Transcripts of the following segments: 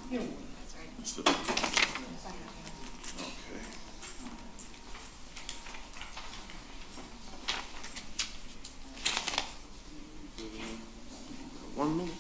1 minute.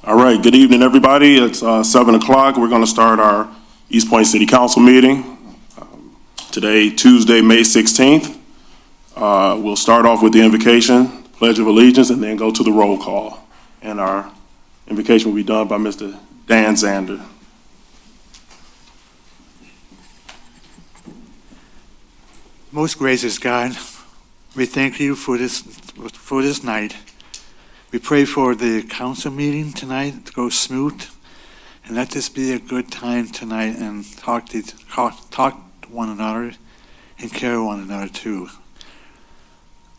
All right, good evening, everybody. It's 7 o'clock. We're going to start our Eastpointe City Council meeting today, Tuesday, May 16th. We'll start off with the invocation, Pledge of Allegiance, and then go to the roll call. And our invocation will be done by Mr. Dan Zander. Most gracious God, we thank you for this night. We pray for the council meeting tonight to go smooth, and let this be a good time tonight and talk to one another and care one another too.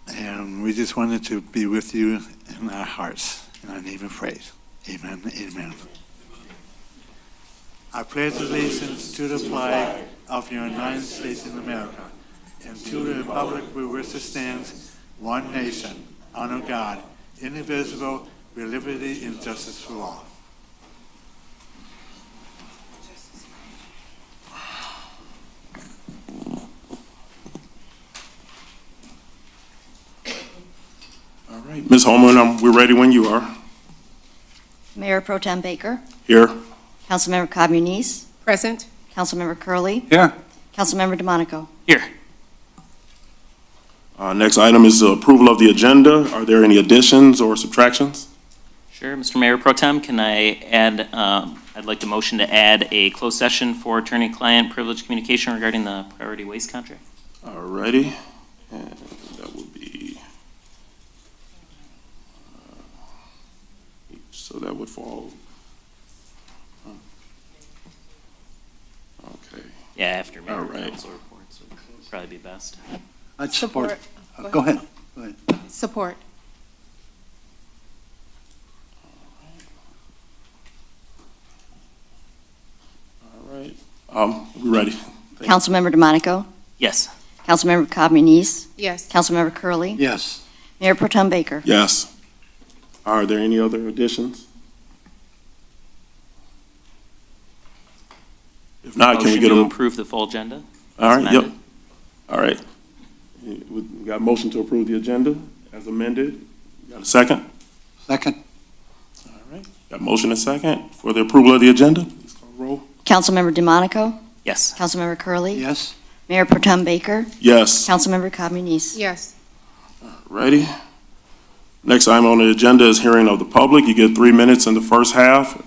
And we just wanted to be with you in our hearts. In our name we pray. Amen. Amen. I pledge allegiance to the flag of the United States of America and to the republic which it stands, one nation, under God, indivisible, with liberty and justice for all. All right, Ms. Holman, we're ready when you are. Mayor Pro Tem Baker. Here. Councilmember Cobb Muniz. Present. Councilmember Curley. Here. Councilmember DeMonico. Here. Next item is the approval of the agenda. Are there any additions or subtractions? Sure, Mr. Mayor Pro Tem, can I add, I'd like to motion to add a closed session for attorney-client privileged communication regarding the priority waste contract. All righty, and that would be, so that would fall. Okay. Yeah, after Mayor All right. Council reports would probably be best. I'd Support. Go ahead. Support. All right, we're ready. Councilmember DeMonico. Yes. Councilmember Cobb Muniz. Yes. Councilmember Curley. Yes. Mayor Pro Tem Baker. Yes. Are there any other additions? If not, can we Motion get to a? approve the full agenda? All as right, yep. amended. All right. We got a motion to approve the agenda as amended. Got a second? Second. All right. Got a motion and second for the approval of the agenda. Please call roll. Councilmember DeMonico. Yes. Councilmember Curley. Yes. Mayor Pro Tem Baker. Yes. Councilmember Cobb Muniz. Yes. Ready? Next item on the agenda is hearing of the public. You get 3 minutes in the first half.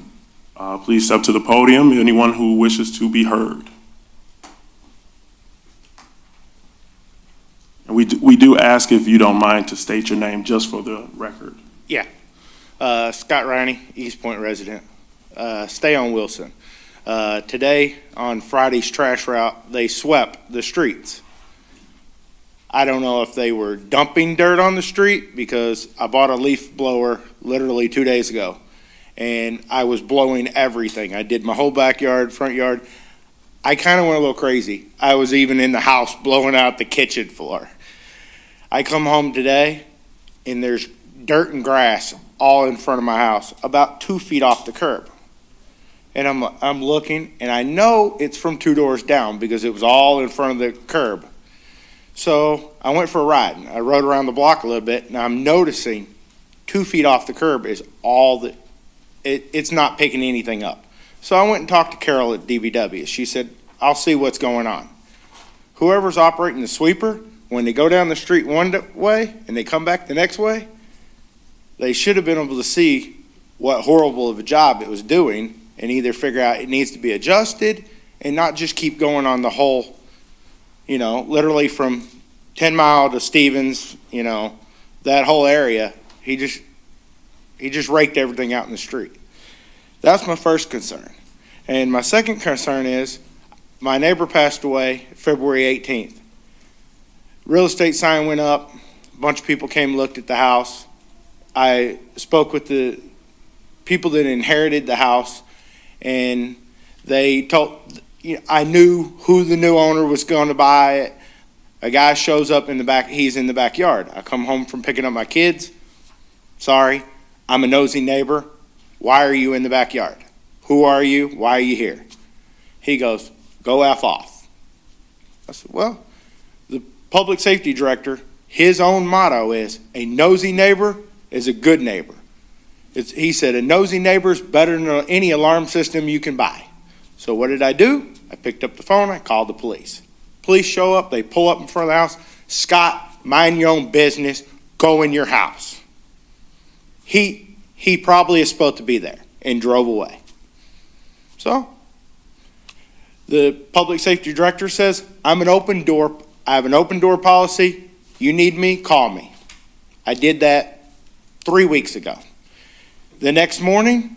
Please step to the podium, anyone who wishes to be heard. And we do ask, if you don't mind, to state your name just for the record. Yeah. Scott Riney, Eastpointe resident. Stay on Wilson. Today, on Friday's trash route, they swept the streets. I don't know if they were dumping dirt on the street, because I bought a leaf blower literally 2 days ago, and I was blowing everything. I did my whole backyard, front yard. I kind of went a little crazy. I was even in the house blowing out the kitchen floor. I come home today, and there's dirt and grass all in front of my house, about 2 feet off the curb. And I'm looking, and I know it's from 2 doors down, because it was all in front of the curb. So I went for a ride, and I rode around the block a little bit, and I'm noticing 2 feet off the curb is all that, it's not picking anything up. So I went and talked to Carol at DVW. She said, I'll see what's going on. Whoever's operating the sweeper, when they go down the street one way and they come back the next way, they should have been able to see what horrible of a job it was doing and either figure out it needs to be adjusted and not just keep going on the whole, literally from 10 Mile to Stevens, that whole area. He just raked everything out in the street. That's my first concern. And my second concern is my neighbor passed away February 18th. Real estate sign went up. A bunch of people came and looked at the house. I spoke with the people that inherited the house, and they told, I knew who the new owner was going to buy it. A guy shows up in the back. He's in the backyard. I come home from picking up my kids. Sorry, I'm a nosy neighbor. Why are you in the backyard? Who are you? Why are you here? He goes, go F off. I said, well, the public safety director, his own motto is, a nosy neighbor is a good neighbor. He said, a nosy neighbor is better than any alarm system you can buy. So what did I do? I picked up the phone. I called the police. Police show up. They pull up in front of the house. Scott, mind your own business. Go in your house. He probably is supposed to be there and drove away. So the public safety director says, I have an open door policy. You need me, call me. I did that 3 weeks ago. The next morning,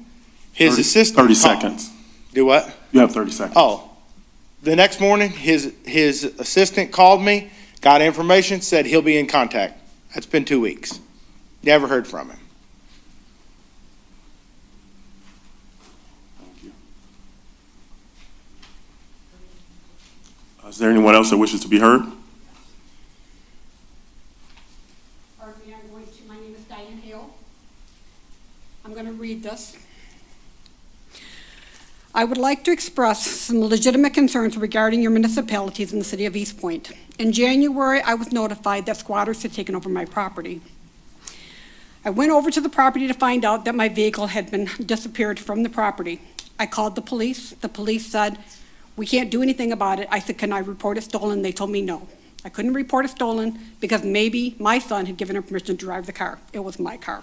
his assistant 30 called. seconds. Do what? You have 30 seconds. Oh, the next morning, his assistant called me, got information, said he'll be in contact. That's been 2 weeks. Never heard from him. Is there anyone else that wishes to be heard? Pardon me, my name is Diane Hale. I'm going to read this. I would like to express some legitimate concerns regarding your municipalities in the city of Eastpointe. In January, I was notified that squatters had taken over my property. I went over to the property to find out that my vehicle had been disappeared from the property. I called the police. The police said, we can't do anything about it. I said, can I report it stolen? They told me no. I couldn't report it stolen because maybe my son had given him permission to drive the car. It was my car.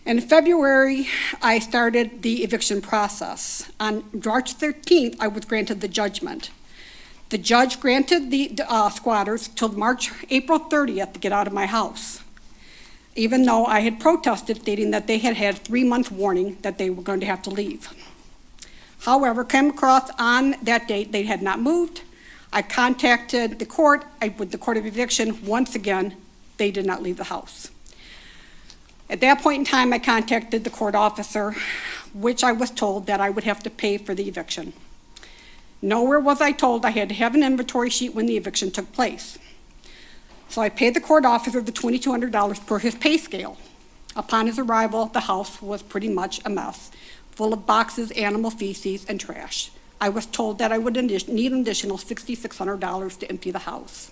In February, I started the eviction process. On March 13th, I was granted the judgment. The judge granted the squatters till April 30th to get out of my house, even though I had protested stating that they had had 3 months warning that they were going to have to leave. However, came across on that date, they had not moved. I contacted the court with the Court of Eviction. Once again, they did not leave the house. At that point in time, I contacted the court officer, which I was told that I would have to pay for the eviction. Nowhere was I told I had to have an inventory sheet when the eviction took place. So I paid the court officer the $2,200 per his pay scale. Upon his arrival, the house was pretty much a mess, full of boxes, animal feces, and trash. I was told that I would need an additional $6,600 to empty the house.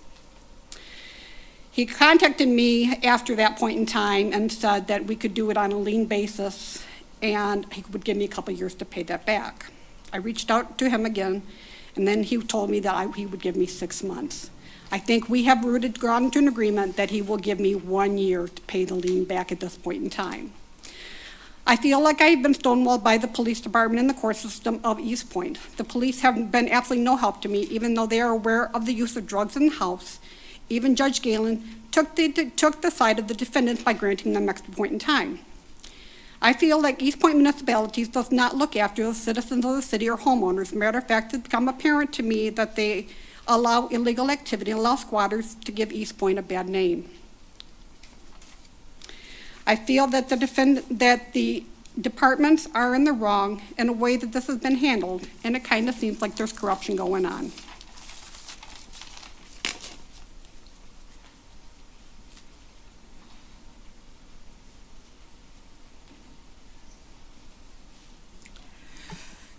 He contacted me after that point in time and said that we could do it on a lien basis and he would give me a couple years to pay that back. I reached out to him again, and then he told me that he would give me 6 months. I think we have gone into an agreement that he will give me 1 year to pay the lien back at this point in time. I feel like I've been stonewalled by the police department and the court system of Eastpointe. The police have been absolutely no help to me, even though they are aware of the use of drugs in the house. Even Judge Galen took the side of the defendants by granting them extra point in time. I feel like Eastpointe municipalities does not look after the citizens of the city or homeowners. Matter of fact, it's become apparent to me that they allow illegal activity and allow squatters to give Eastpointe a bad name. I feel that the departments are in the wrong in a way that this has been handled, and it kind of seems like there's corruption going on.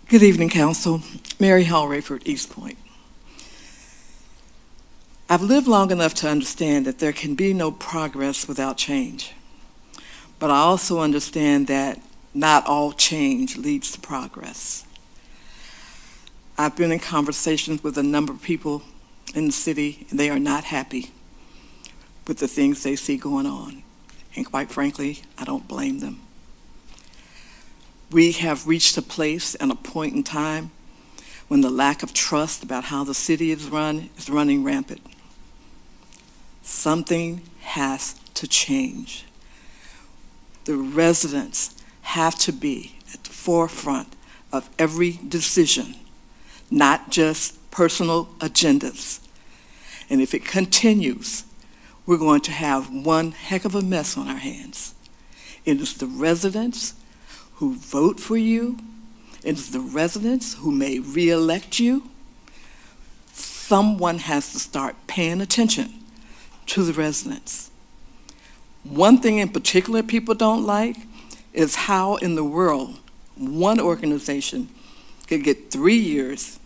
Good evening, Council. Mary Hall Rayford, Eastpointe. I've lived long enough to understand that there can be no progress without change. But I also understand that not all change leads to progress. I've been in conversations with a number of people in the city, and they are not happy with the things they see going on. And quite frankly, I don't blame them. We have reached a place and a point in time when the lack of trust about how the city is run is running rampant. Something has to change. The residents have to be at the forefront of every decision, not just personal agendas. And if it continues, we're going to have one heck of a mess on our hands. It is the residents who vote for you. It is the residents who may re-elect you. Someone has to start paying attention to the residents. One thing in particular people don't like is how in the world one organization could get 3 years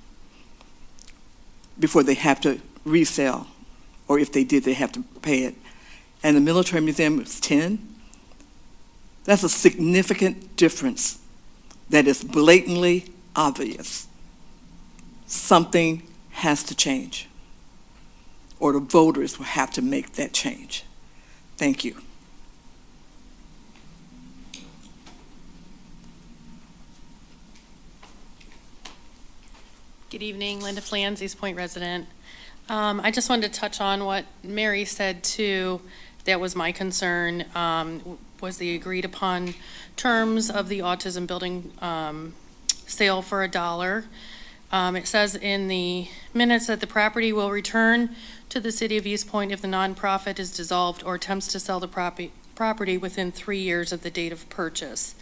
before they have to resell, or if they did, they have to pay it. And the military museum is 10. That's a significant difference that is blatantly obvious. Something has to change, or the voters will have to make that change. Thank you. Good evening, Linda Flans, Eastpointe resident. I just wanted to touch on what Mary said too. That was my concern, was the agreed upon terms of the autism building sale for $1. It says in the minutes that the property will return to the city of Eastpointe if the nonprofit is dissolved or attempts to sell the property within 3 years of the date of purchase.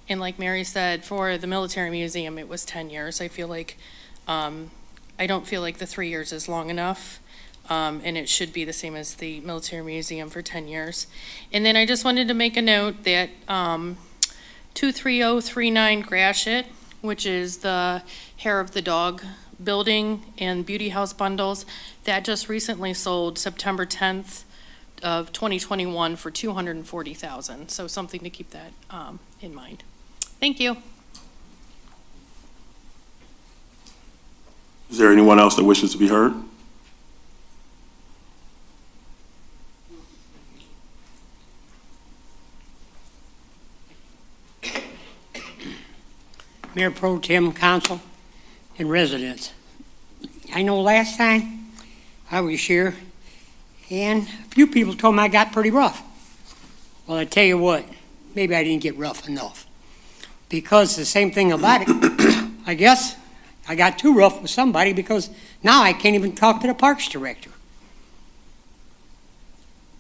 And like Mary said, for the military museum, it was 10 years. I feel like I don't feel like the 3 years is long enough, and it should be the same as the military museum for 10 years. And then I just wanted to make a note that 23039 Gratiot, which is the Hair of the Dog building and Beauty House bundles, that just recently sold September 10th of 2021 for $240,000. So something to keep that in mind. Thank you. Is there anyone else that wishes to be heard? Mayor Pro Tem, Council, and residents. I know last time I was here, and a few people told me I got pretty rough. Well, I tell you what, maybe I didn't get rough enough. Because the same thing about it, I guess I got too rough with somebody because now I can't even talk to the Parks Director.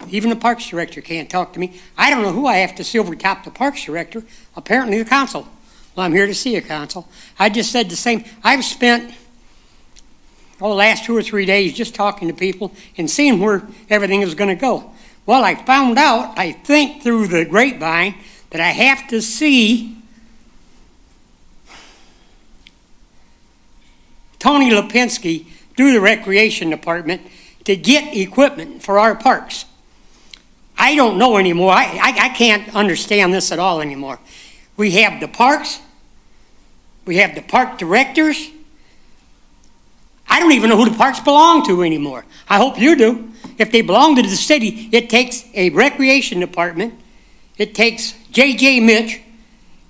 Even the Parks Director can't talk to me. I don't know who I have to silver top the Parks Director. Apparently the council. Well, I'm here to see you, council. I just said the same. I've spent the last 2 or 3 days just talking to people and seeing where everything is going to go. Well, I found out, I think through the grapevine, that I have to see Tony Lipinski do the recreation department to get equipment for our parks. I don't know anymore. I can't understand this at all anymore. We have the parks. We have the park directors. I don't even know who the parks belong to anymore. I hope you do. If they belong to the city, it takes a recreation department. It takes J.J. Mitch.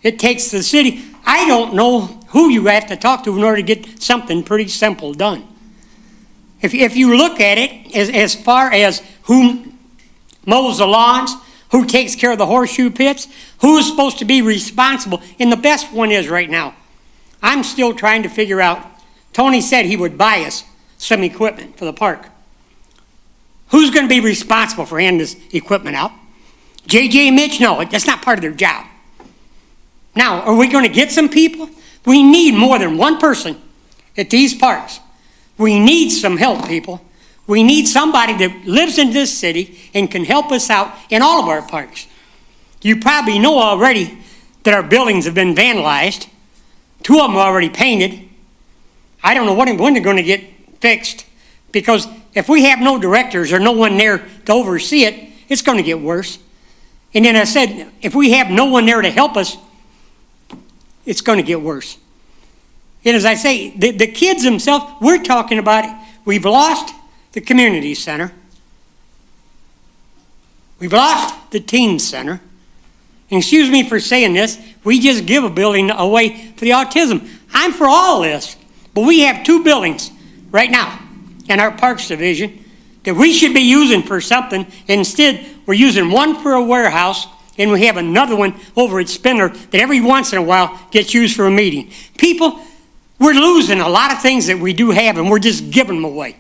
It takes the city. I don't know who you have to talk to in order to get something pretty simple done. If you look at it as far as who mows the lawns, who takes care of the horseshoe pits, who is supposed to be responsible, and the best one is right now. I'm still trying to figure out, Tony said he would buy us some equipment for the park. Who's going to be responsible for handing this equipment out? J.J. Mitch? No, that's not part of their job. Now, are we going to get some people? We need more than one person at these parks. We need some help, people. We need somebody that lives in this city and can help us out in all of our parks. You probably know already that our buildings have been vandalized. 2 of them are already painted. I don't know when they're going to get fixed, because if we have no directors or no one there to oversee it, it's going to get worse. And then I said, if we have no one there to help us, it's going to get worse. And as I say, the kids themselves, we're talking about it. We've lost the community center. We've lost the teen center. And excuse me for saying this, we just give a building away for the autism. I'm for all this, But we have 2 buildings right now in our Parks Division that we should be using for something. Instead, we're using one for a warehouse, and we have another one over at Spindler that every once in a while gets used for a meeting. People, we're losing a lot of things that we do have, and we're just giving them away.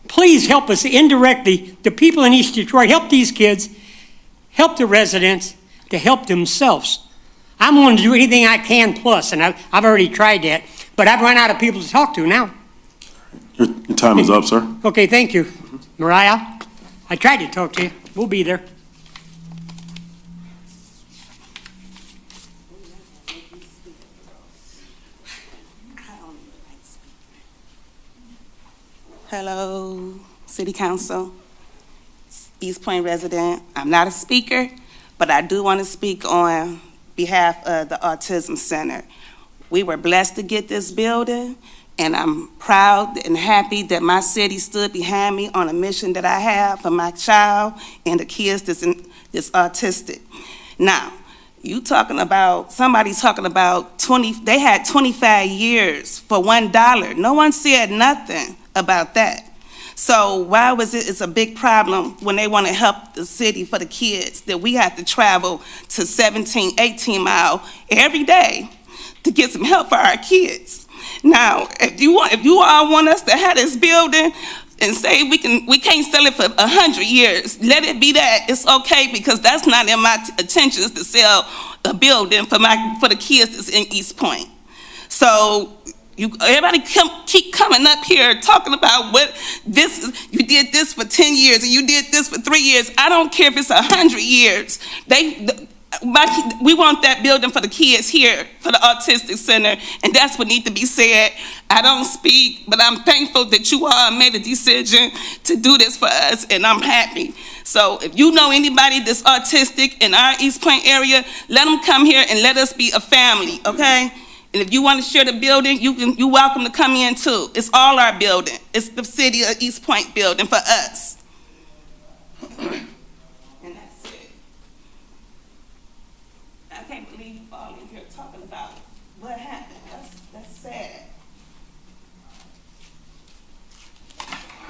Please help us indirectly, the people in East Detroit, help these kids, help the residents to help themselves. I'm willing to do anything I can plus, and I've already tried that, but I've run out of people to talk to now. Your time is up, sir. Okay, thank you. Mariah, I tried to talk to you. We'll be there. Hello, City Council, Eastpointe resident. I'm not a speaker, but I do want to speak on behalf of the Autism Center. We were blessed to get this building, and I'm proud and happy that my city stood behind me on a mission that I have for my child and the kids that's autistic. Now, somebody's talking about they had 25 years for $1. No one said nothing about that. So why was it's a big problem when they want to help the city for the kids that we have to travel to 17, 18 miles every day to get some help for our kids? Now, if you all want us to have this building and say we can't sell it for 100 years, let it be that. It's okay, because that's not in my intentions to sell a building for the kids that's in Eastpointe. So everybody keep coming up here talking about you did this for 10 years and you did this for 3 years. I don't care if it's 100 years. We want that building for the kids here, for the Autistic Center, and that's what needs to be said. I don't speak, but I'm thankful that you all made a decision to do this for us, and I'm happy. So if you know anybody that's autistic in our Eastpointe area, let them come here and let us be a family, okay? And if you want to share the building, you're welcome to come in too. It's all our building. It's the city of Eastpointe building for us. And that's it. I can't believe you all in here talking about what happened. That's sad.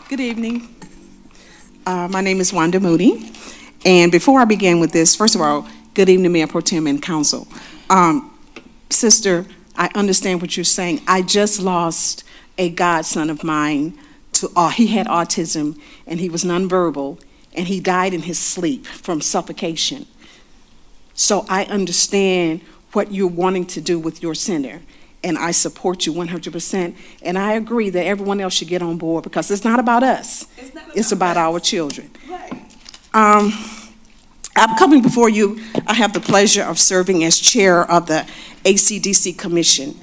Good evening. My name is Wanda Moody. And before I begin with this, first of all, good evening, Mayor Pro Tem and Council. Sister, I understand what you're saying. I just lost a godson of mine he had autism, and he was nonverbal, and he died in his sleep from suffocation. So I understand what you're wanting to do with your center, and I support you 100%. And I agree that everyone else should get on board, because it's not about us. It's about our children. Right. I'm coming before you. I have the pleasure of serving as chair of the ACDC Commission.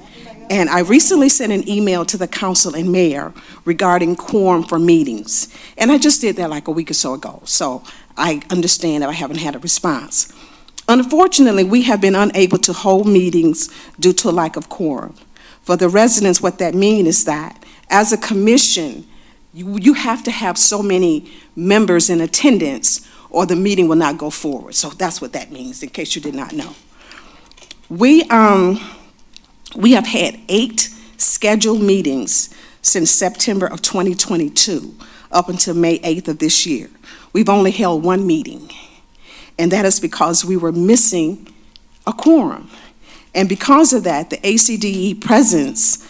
And I recently sent an email to the council and mayor regarding quorum for meetings. And I just did that like a week or so ago. So I understand that I haven't had a response. Unfortunately, we have been unable to hold meetings due to a lack of quorum. For the residents, what that means is that as a commission, you have to have so many members in attendance or the meeting will not go forward. So that's what that means, in case you did not know. We have had 8 scheduled meetings since September of 2022 up until May 8th of this year. We've only held 1 meeting, and that is because we were missing a quorum. And because of that, the ACDE presence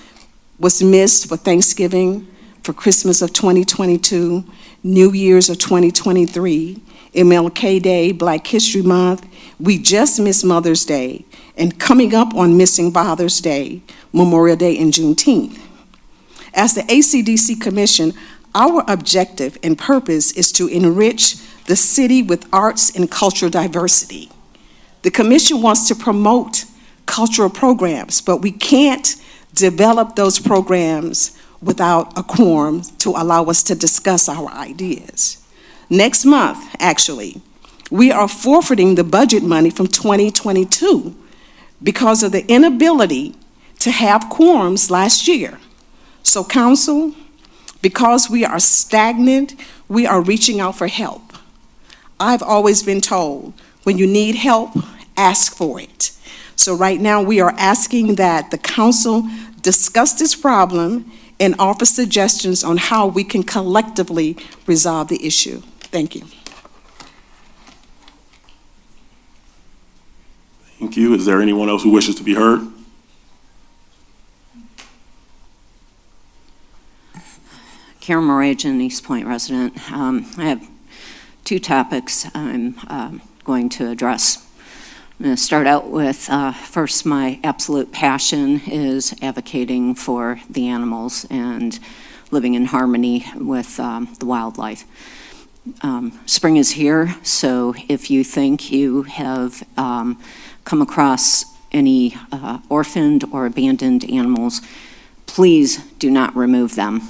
was missed for Thanksgiving, for Christmas of 2022, New Year's of 2023, MLK Day, Black History Month. We just missed Mother's Day, and coming up on missing Father's Day, Memorial Day, and Juneteenth. As the ACDC Commission, our objective and purpose is to enrich the city with arts and cultural diversity. The commission wants to promote cultural programs, but we can't develop those programs without a quorum to allow us to discuss our ideas. Next month, actually, we are forfeiting the budget money from 2022 because of the inability to have quorums last year. So council, because we are stagnant, we are reaching out for help. I've always been told, when you need help, ask for it. So right now we are asking that the council discuss this problem, and offer suggestions on how we can collectively resolve the issue. Thank you. Thank you. Is there anyone else who wishes to be heard? Karen Morajan, Eastpointe resident. I have two topics I'm going to address. I'm going to start out with, first, my absolute passion is advocating for the animals and living in harmony with the wildlife. Spring is here, so if you think you have come across any orphaned or abandoned animals, please do not remove them.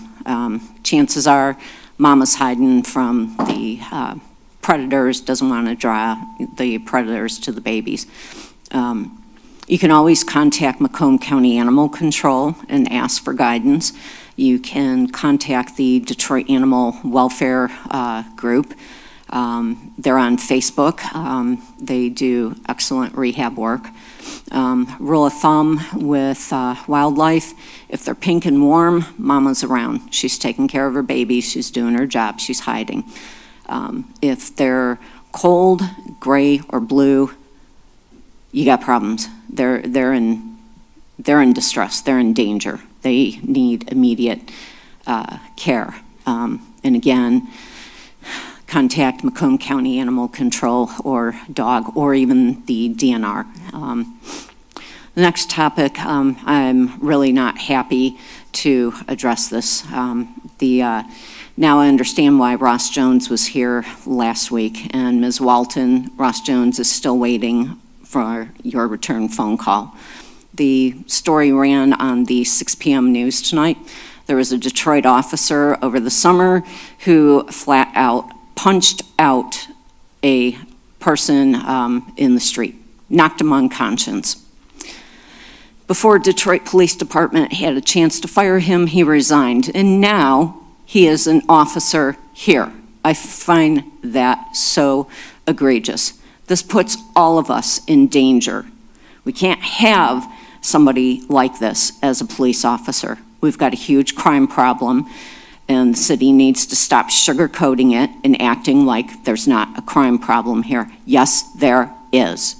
Chances are mama's hiding from the predators, doesn't want to draw the predators to the babies. You can always contact Macomb County Animal Control and ask for guidance. You can contact the Detroit Animal Welfare Group. They're on Facebook. They do excellent rehab work. Rule of thumb with wildlife, if they're pink and warm, mama's around. She's taking care of her baby. She's doing her job. She's hiding. If they're cold, gray, or blue, you got problems. They're in distress. They're in danger. They need immediate care. And again, contact Macomb County Animal Control or dog, or even the DNR. The next topic, I'm really not happy to address this. Now I understand why Ross Jones was here last week, and Ms. Walton, Ross Jones is still waiting for your return phone call. The story ran on the 6 p.m. news tonight. There was a Detroit officer over the summer who flat out punched out a person in the street, knocked him unconscious. Before Detroit Police Department had a chance to fire him, he resigned, and now he is an officer here. I find that so egregious. This puts all of us in danger. We can't have somebody like this as a police officer. We've got a huge crime problem, and the city needs to stop sugarcoating it and acting like there's not a crime problem here. Yes, there is.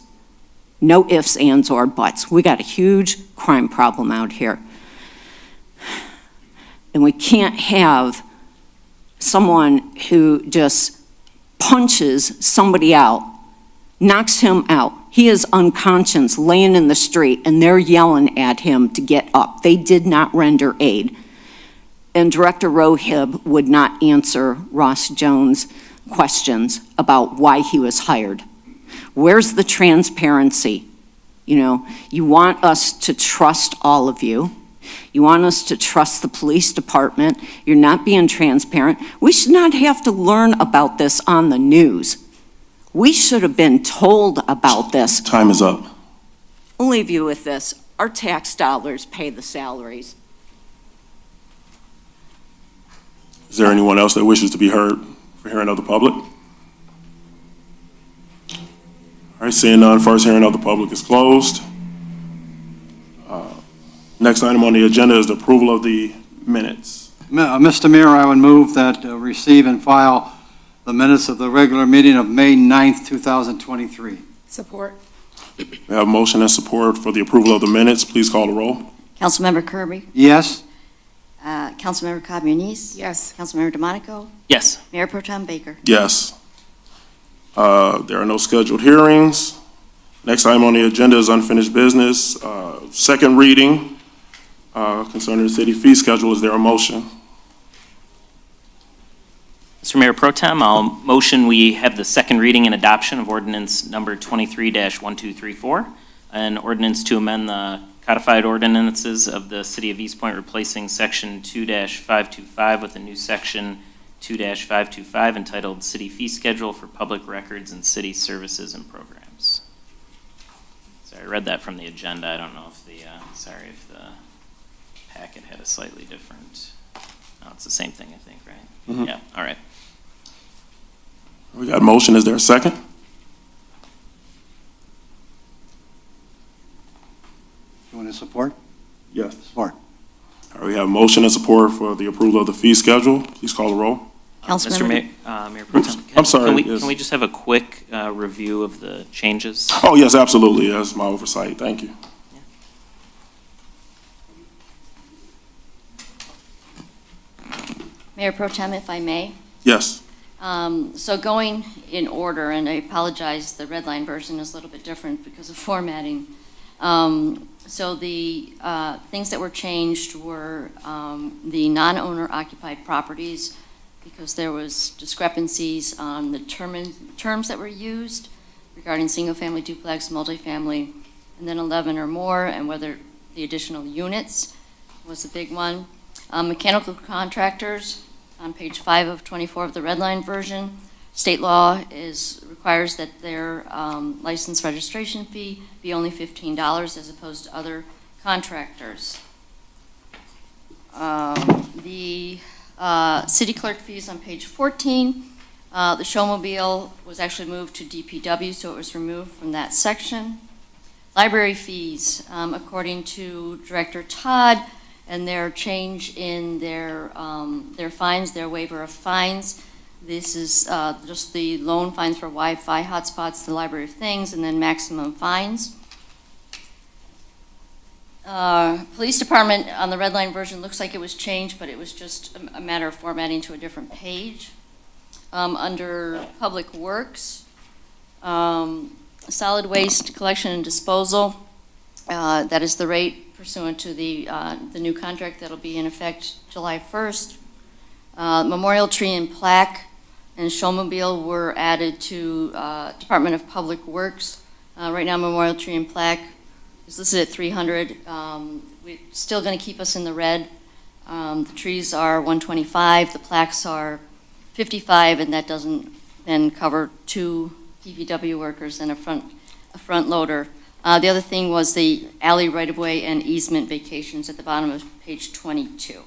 No ifs, ands, or buts. We got a huge crime problem out here. And we can't have someone who just punches somebody out, knocks him out. He is unconscious, laying in the street, and they're yelling at him to get up. They did not render aid. And Director Rohib would not answer Ross Jones' questions about why he was hired. Where's the transparency? You know, you want us to trust all of you. You want us to trust the police department. You're not being transparent. We should not have to learn about this on the news. We should have been told about this. Time is up. I'll leave you with this. Our tax dollars pay the salaries. Is there anyone else that wishes to be heard for hearing of the public? All right, seeing none, first hearing of the public is closed. Next item on the agenda is the approval of the minutes. Mr. Mayor, I would move that receive and file the minutes of the regular meeting of May 9th, 2023. Support. We have motion and support for the approval of the minutes. Please call the roll. Councilmember Kirby? Yes? Councilmember Cobb Muniz? Yes. Councilmember DeMonico? Yes. Mayor Pro Tem Baker? Yes. There are no scheduled hearings. Next item on the agenda is unfinished business. Second reading concerning the city fee schedule. Is there a motion? Mr. Mayor Pro Tem, I'll motion we have the second reading and adoption of ordinance number 23-1234, an ordinance to amend the codified ordinances of the City of Eastpointe, replacing section 2-525 with a new section 2-525 entitled City Fee Schedule for Public Records and City Services and Programs. Sorry, I read that from the agenda. I don't know if the, sorry if the packet had a slightly different, no, it's the same thing, I think, right? Mm-hmm. Yeah, all right. We got a motion. Is there a second? You want to support? Yes. Support. have motion and support for the approval of the fee schedule. Please call the roll. Mr. Councilmember, Mayor Pro Tem. I'm sorry, yes. Can we just have a quick review of the changes? Oh, yes, absolutely. That's my oversight. Thank you. Mayor Pro Tem, if I may. Yes. So going in order, and I apologize, the red line version is a little bit different because of formatting. So the things that were changed were the non-owner occupied properties, because there was discrepancies on the terms that were used regarding single-family duplex, multifamily, and then 11 or more, and whether the additional units was a big one. Mechanical contractors, on page 5 of 24 of the red line version, state law requires that their license registration fee be only $15 as opposed to other contractors. The city clerk fees on page 14, the showmobile was actually moved to DPW, so it was removed from that section. Library fees, according to Director Todd, and their change in their fines, their waiver of fines. This is just the loan fines for Wi-Fi hotspots, the Library of Things, and then maximum fines. Police Department on the red line version looks like it was changed, but it was just a matter of formatting to a different page. Under Public Works, solid waste collection and disposal, that is the rate pursuant to the new contract that'll be in effect July 1st. Memorial tree and plaque and showmobile were added to Department of Public Works. Right now, memorial tree and plaque is listed at 300. We're still going to keep us in the red. The trees are 125, the plaques are 55, and that doesn't then cover 2 DPW workers and a front loader. The other thing was the alley right-of-way and easement vacations at the bottom of page 22.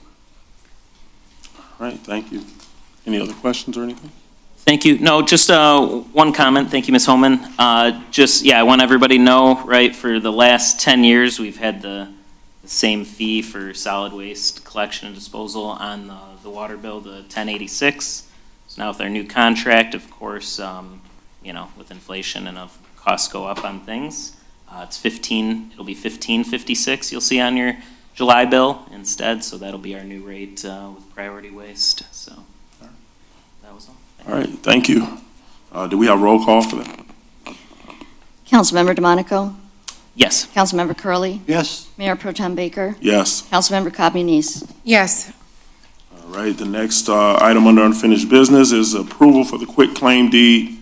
All right, thank you. Any other questions or anything? Thank you. No, just one comment. Thank you, Ms. Holman. I want everybody to know, right, for the last 10 years, we've had the same fee for solid waste collection and disposal on the water bill, the 1086. So now with our new contract, of course, with inflation and of costs go up on things, it'll be $15.56 you'll see on your July bill instead, so that'll be our new rate with priority waste, so that was all. All right, thank you. Do we have roll call for that? Councilmember DeMonico? Yes. Councilmember Curley, Yes. Mayor Pro Tem Baker? Yes. Councilmember Cobb Muniz? Yes. All right, the next item under unfinished business is approval for the quit claim deed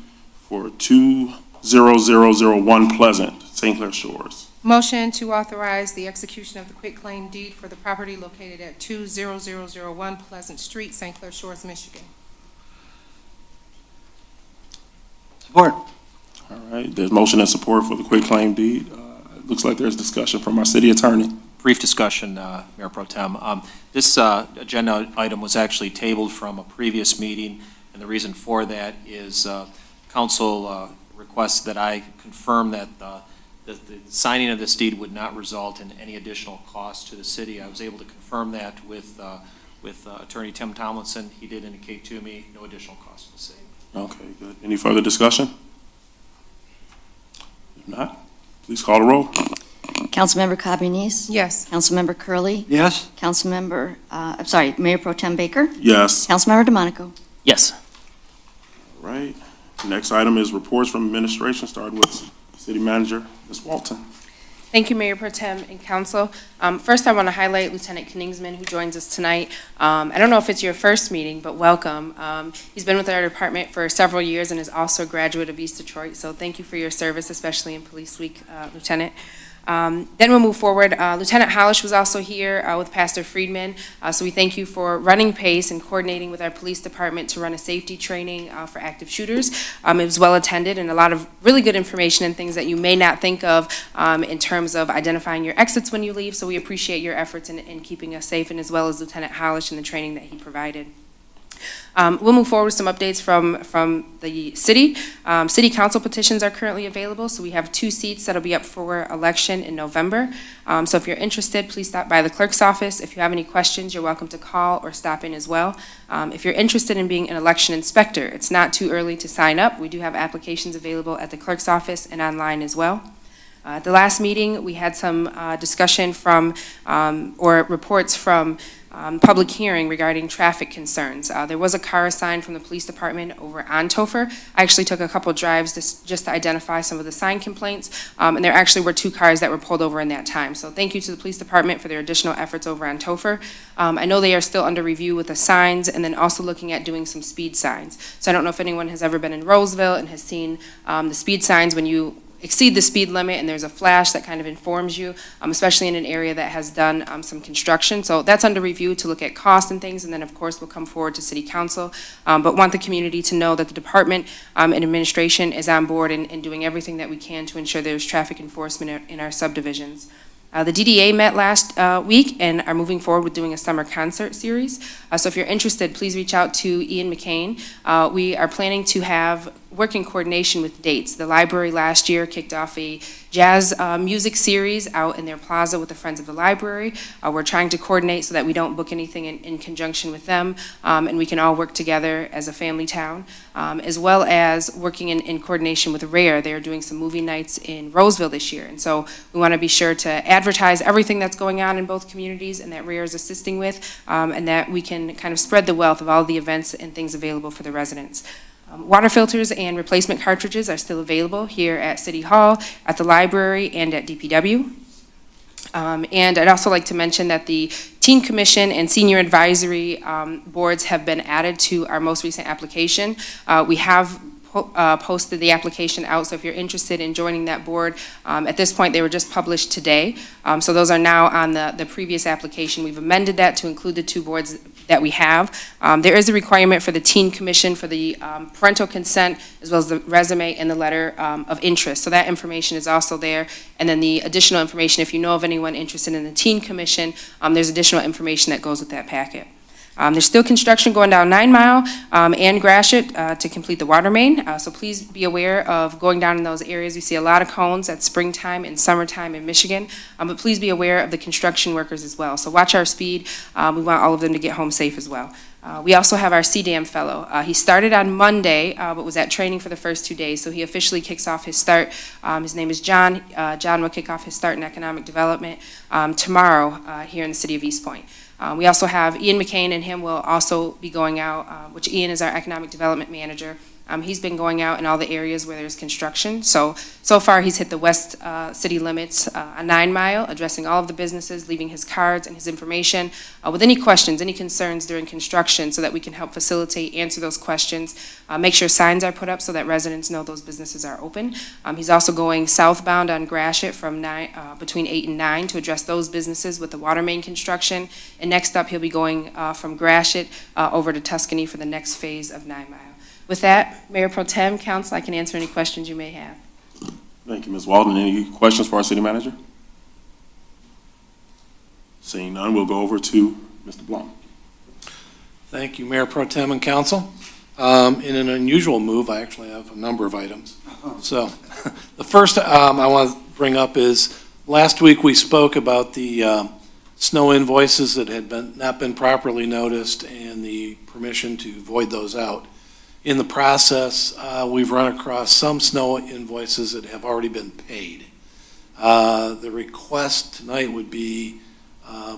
for 20001 Pleasant, St. Clair Shores. Motion to authorize the execution of the quitclaim deed for the property located at 20001 Pleasant Street, St. Clair Shores, Michigan. Support. All right, there's motion and support for the quit claim deed. It looks like there's discussion from our city attorney. Brief discussion, Mayor Pro Tem. This agenda item was actually tabled from a previous meeting, and the reason for that is council requests that I confirm that the signing of this deed would not result in any additional cost to the city. I was able to confirm that with Attorney Tim Tomlinson. He did indicate to me no additional cost to the city. Okay, good. Any further discussion? If not, please call the roll. Councilmember Cobb Muniz? Yes. Councilmember Curley, Yes. Mayor Pro Tem Baker? Yes. Councilmember DeMonico? Yes. All right. Next item is reports from administration, starting with City Manager, Ms. Walton. Thank you, Mayor Pro Tem and Council. First, I want to highlight Lieutenant Koningsman, who joins us tonight. I don't know if it's your first meeting, but welcome. He's been with our department for several years and is also a graduate of East Detroit, so thank you for your service, especially in Police Week, Lieutenant. Then we'll move forward. Lieutenant Hollish was also here with Pastor Friedman, so we thank you for running pace and coordinating with our police department to run a safety training for active shooters. It was well attended and a lot of really good information and things that you may not think of in terms of identifying your exits when you leave, so we appreciate your efforts in keeping us safe, and as well as Lieutenant Hollish and the training that he provided. We'll move forward with some updates from the city. City council petitions are currently available, so we have 2 seats that'll be up for election in November. So if you're interested, please stop by the clerk's office. If you have any questions, you're welcome to call or stop in as well. If you're interested in being an election inspector, it's not too early to sign up. We do have applications available at the clerk's office and online as well. At the last meeting, we had some discussion from, or reports from public hearing regarding traffic concerns. There was a car assigned from the police department over on Topher. I actually took a couple drives just to identify some of the sign complaints, and there actually were 2 cars that were pulled over in that time. So thank you to the police department for their additional efforts over on Topher. I know they are still under review with the signs and then also looking at doing some speed signs. So I don't know if anyone has ever been in Roseville and has seen the speed signs when you exceed the speed limit and there's a flash that kind of informs you, especially in an area that has done some construction. So that's under review to look at cost and things, and then of course we'll come forward to City Council. But want the community to know that the department and administration is on board and doing everything that we can to ensure there's traffic enforcement in our subdivisions. The DDA met last week and are moving forward with doing a summer concert series. So if you're interested, please reach out to Ian McCain. We are planning to have work in coordination with dates. The library last year kicked off a jazz music series out in their plaza with the Friends of the Library. We're trying to coordinate so that we don't book anything in conjunction with them, and we can all work together as a family town, as well as working in coordination with RARE. They're doing some movie nights in Roseville this year, and so we want to be sure to advertise everything that's going on in both communities and that RARE is assisting with, and that we can kind of spread the wealth of all the events and things available for the residents. Water filters and replacement cartridges are still available here at City Hall, at the library, and at DPW. And I'd also like to mention that the Teen Commission and Senior Advisory boards have been added to our most recent application. We have posted the application out, so if you're interested in joining that board, at this point they were just published today. So those are now on the previous application. We've amended that to include the 2 boards that we have. There is a requirement for the Teen Commission for the parental consent, as well as the resume and the letter of interest. So that information is also there. And then the additional information, if you know of anyone interested in the Teen Commission, there's additional information that goes with that packet. There's still construction going down 9 Mile and Gratiot to complete the water main. So please be aware of going down in those areas. We see a lot of cones at springtime and summertime in Michigan, but please be aware of the construction workers as well. So watch our speed. We want all of them to get home safe as well. We also have our CDAM fellow. He started on Monday, but was at training for the first 2 days, so he officially kicks off his start. His name is John. John will kick off his start in economic development tomorrow here in the city of Eastpointe. We also have Ian McCain, and him will also be going out, which Ian is our economic development manager. He's been going out in all the areas where there's construction. So far he's hit the west city limits on 9 Mile, addressing all of the businesses, leaving his cards and his information with any questions, any concerns during construction, so that we can help facilitate, answer those questions, make sure signs are put up so that residents know those businesses are open. He's also going southbound on Gratiot from between 8 and 9 to address those businesses with the water main construction. And next up, he'll be going from Gratiot over to Tuscany for the next phase of 9 Mile. With that, Mayor Pro Tem, Council, I can answer any questions you may have. Thank you, Ms. Walden. Any questions for our city manager? Seeing none, we'll go over to Mr. Blum. Thank you, Mayor Pro Tem and Council. In an unusual move, I actually have a number of items. So the first I want to bring up is last week we spoke about the snow invoices that had not been properly noticed and the permission to void those out. In the process, we've run across some snow invoices that have already been paid. The request tonight would be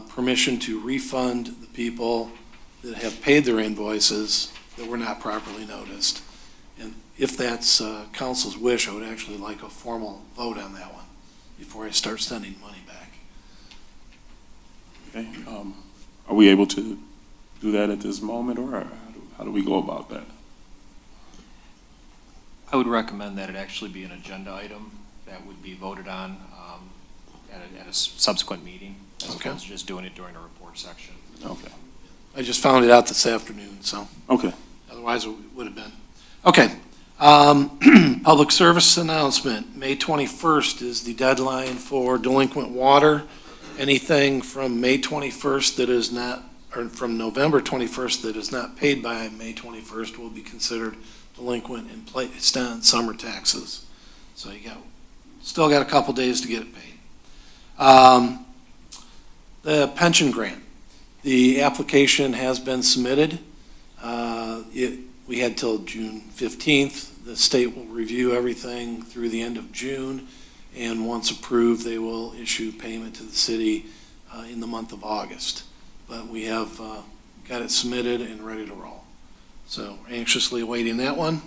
permission to refund the people that have paid their invoices that were not properly noticed. And if that's council's wish, I would actually like a formal vote on that one before I start sending money back. Okay. Are we able to do that at this moment, or how do we go about that? I would recommend that it actually be an agenda item that would be voted on at a subsequent meeting, as opposed to just doing it during a report section. Okay. I just found it out this afternoon, so. Okay. Otherwise it would have been. Okay. Public service announcement. May 21st is the deadline for delinquent water. Anything from May 21st that is not or from November 21st that is not paid by May 21st will be considered delinquent and placed on summer taxes. So still got a couple days to get it paid. The pension grant, the application has been submitted. We had till June 15th. The state will review everything through the end of June, and once approved, they will issue payment to the city in the month of August. But we have got it submitted and ready to roll. So anxiously awaiting that one.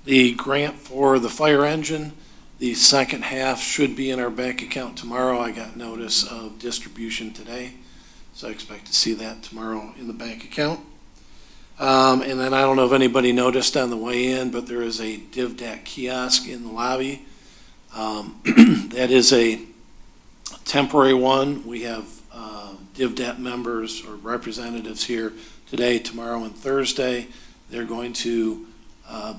The grant for the fire engine, the second half should be in our bank account tomorrow. I got notice of distribution today, so I expect to see that tomorrow in the bank account. And then I don't know if anybody noticed on the way in, but there is a DivDat kiosk in the lobby. That is a temporary one. We have DivDat members or representatives here today, tomorrow, and Thursday. They're going to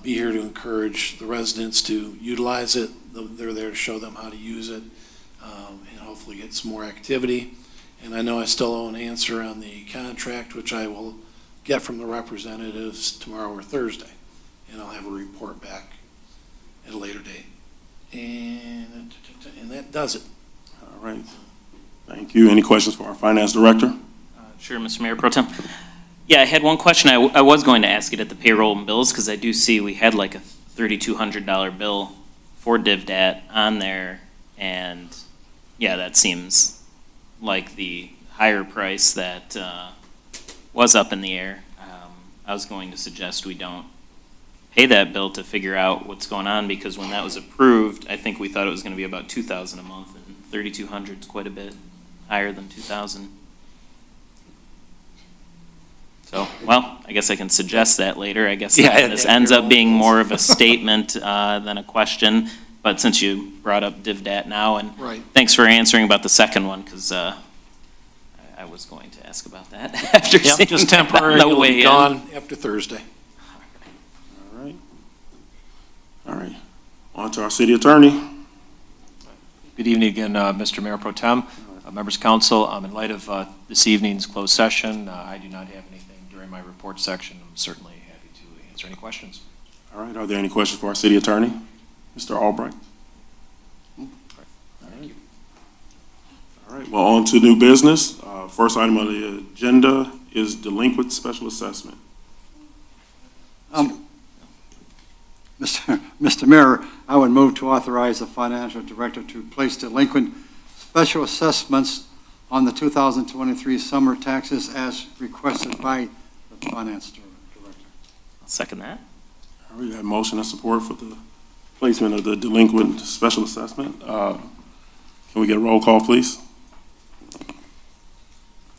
be here to encourage the residents to utilize it. They're there to show them how to use it and hopefully get some more activity. And I know I still owe an answer on the contract, which I will get from the representatives tomorrow or Thursday. And I'll have a report back at a later date. And that does it. All right. Thank you. Any questions for our finance director? Sure, Mr. Mayor Pro Tem. Yeah, I had one question. I was going to ask it at the payroll and bills because I do see we had like a $3,200 bill for DivDat on there. And yeah, that seems like the higher price that was up in the air. I was going to suggest we don't pay that bill to figure out what's going on because when that was approved, I think we thought it was going to be about $2,000 a month, and $3,200 is quite a bit higher than $2,000. So, well, I guess I can suggest that later. I guess this ends up being more of a statement than a question. But since you brought up DivDat now, and thanks for answering about the second one, because I was going to ask about that after seeing just that temporary. on the It'll way be in. gone after Thursday. All right. On to our city attorney. Good evening again, Mr. Mayor Pro Tem, members of council. In light of this evening's closed session, I do not have anything during my report section. I'm certainly happy to answer any questions. All right. Are there any questions for our city attorney? Mr. Albright? Thank you. All right. Well, on to new business. First item on the agenda is delinquent special assessment. Mr. Mayor, I would move to authorize the financial director to place delinquent special assessments on the 2023 summer taxes as requested by the finance director. I'll second that. All right. We have motion and support for the placement of the delinquent special assessment. Can we get a roll call, please?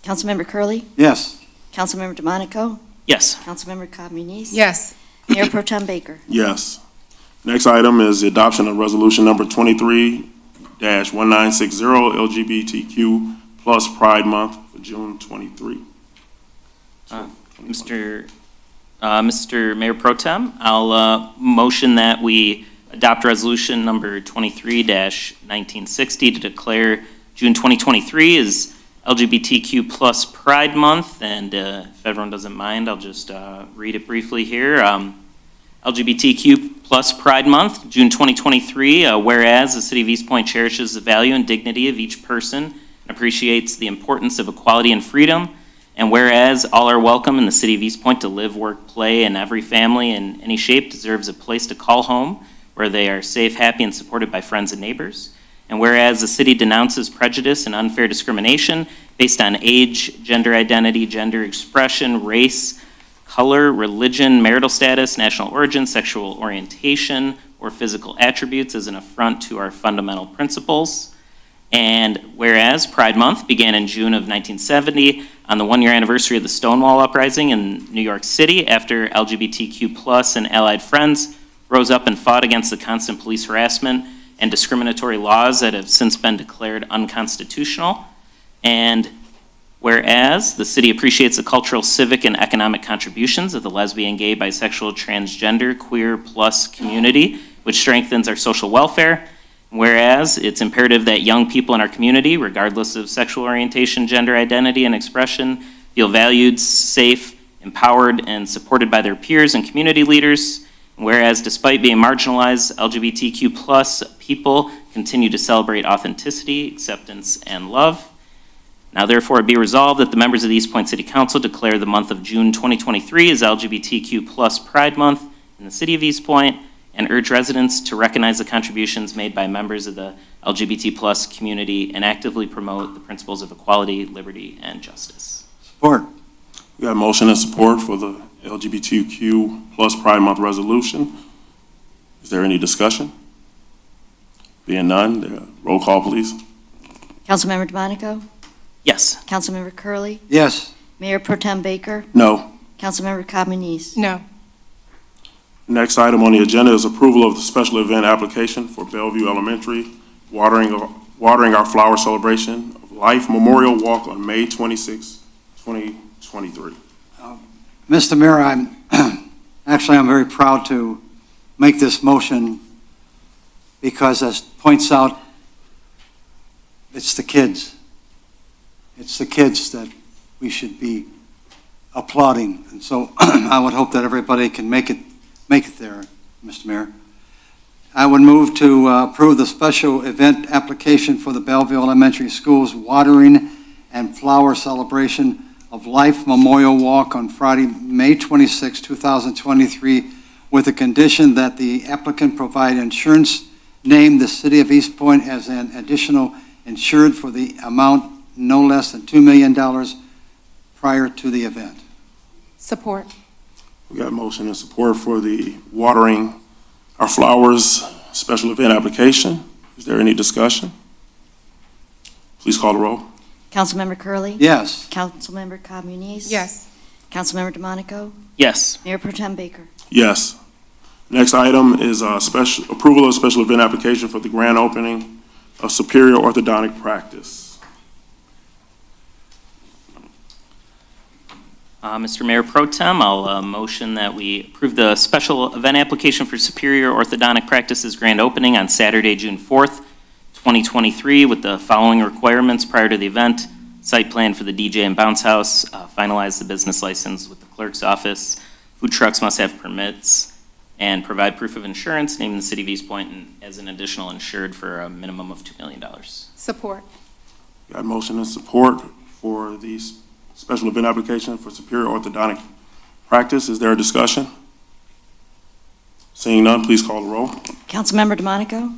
Councilmember Curley, Yes. Councilmember DeMonico, Yes. Councilmember Cobb Muniz. Yes. Mayor Pro Tem Baker. Yes. Next item is the adoption of resolution number 23-1960, LGBTQ plus Pride Month for June 23. Mr. Mayor Pro Tem, I'll motion that we adopt resolution number 23-1960 to declare June 2023 as LGBTQ plus Pride Month, and if everyone doesn't mind, I'll just read it briefly here. LGBTQ plus Pride Month, June 2023, whereas the City of Eastpointe cherishes the value and dignity of each person and appreciates the importance of equality and freedom, and whereas all are welcome in the City of Eastpointe to live, work, play, and every family in any shape deserves a place to call home where they are safe, happy, and supported by friends and neighbors. And whereas the city denounces prejudice and unfair discrimination based on age, gender identity, gender expression, race, color, religion, marital status, national origin, sexual orientation, or physical attributes as an affront to our fundamental principles. And whereas Pride Month began in June of 1970 on the one-year anniversary of the Stonewall Uprising in New York City after LGBTQ plus and allied friends rose up and fought against the constant police harassment and discriminatory laws that have since been declared unconstitutional. And whereas the city appreciates the cultural, civic, and economic contributions of the lesbian, gay, bisexual, transgender, queer plus community, which strengthens our social welfare. Whereas it's imperative that young people in our community, regardless of sexual orientation, gender identity, and expression, feel valued, safe, empowered, and supported by their peers and community leaders. Whereas despite being marginalized, LGBTQ+ people continue to celebrate authenticity, acceptance, and love. Now therefore be resolved that the members of the Eastpointe City Council declare the month of June 2023 as LGBTQ+ Pride Month in the city of Eastpointe and urge residents to recognize the contributions made by members of the LGBT+ community and actively promote the principles of equality, liberty, and justice. Support. We got a motion and support for the LGBTQ+ Pride Month resolution. Is there any discussion? Being none, roll call, please. Councilmember DeMonico? Yes. Councilmember Curley, Yes. Mayor Pro Tem Baker? No. Councilmember Communis? No. Next item on the agenda is approval of the special event application for Bellevue Elementary, watering our flower celebration of life Memorial Walk on May 26, 2023. Mr. Mayor, I'm very proud to make this motion because, as points out, it's the kids. It's the kids that we should be applauding. And so I would hope that everybody can make it there, Mr. Mayor. I would move to approve the special event application for the Bellevue Elementary School's watering and flower celebration of Life Memorial Walk on Friday, May 26, 2023, with the condition that the applicant provide insurance, name the city of Eastpointe as an additional insured for the amount no less than $2 million prior to the event. Support. We got a motion and support for the watering our flowers special event application. Is there any discussion? Please call the roll. Councilmember Curley, Yes. Councilmember Communis? Yes. Councilmember DeMonico? Yes. Mayor Pro Tem Baker? Yes. Next item is approval of special event application for the grand opening of Superior Orthodontic Practice. Mr. Mayor Pro Tem, I'll motion that we approve the special event application for Superior Orthodontic Practice's grand opening on Saturday, June 4th, 2023, with the following requirements prior to the event: site plan for the DJ and Bounce House, finalize the business license with the clerk's office, food trucks must have permits, and provide proof of insurance, naming the city of Eastpointe as an additional insured for a minimum of $2 million. Support. Got a motion and support for the special event application for Superior Orthodontic Practice. Is there a discussion? Seeing none, please call the roll. Councilmember DeMonico?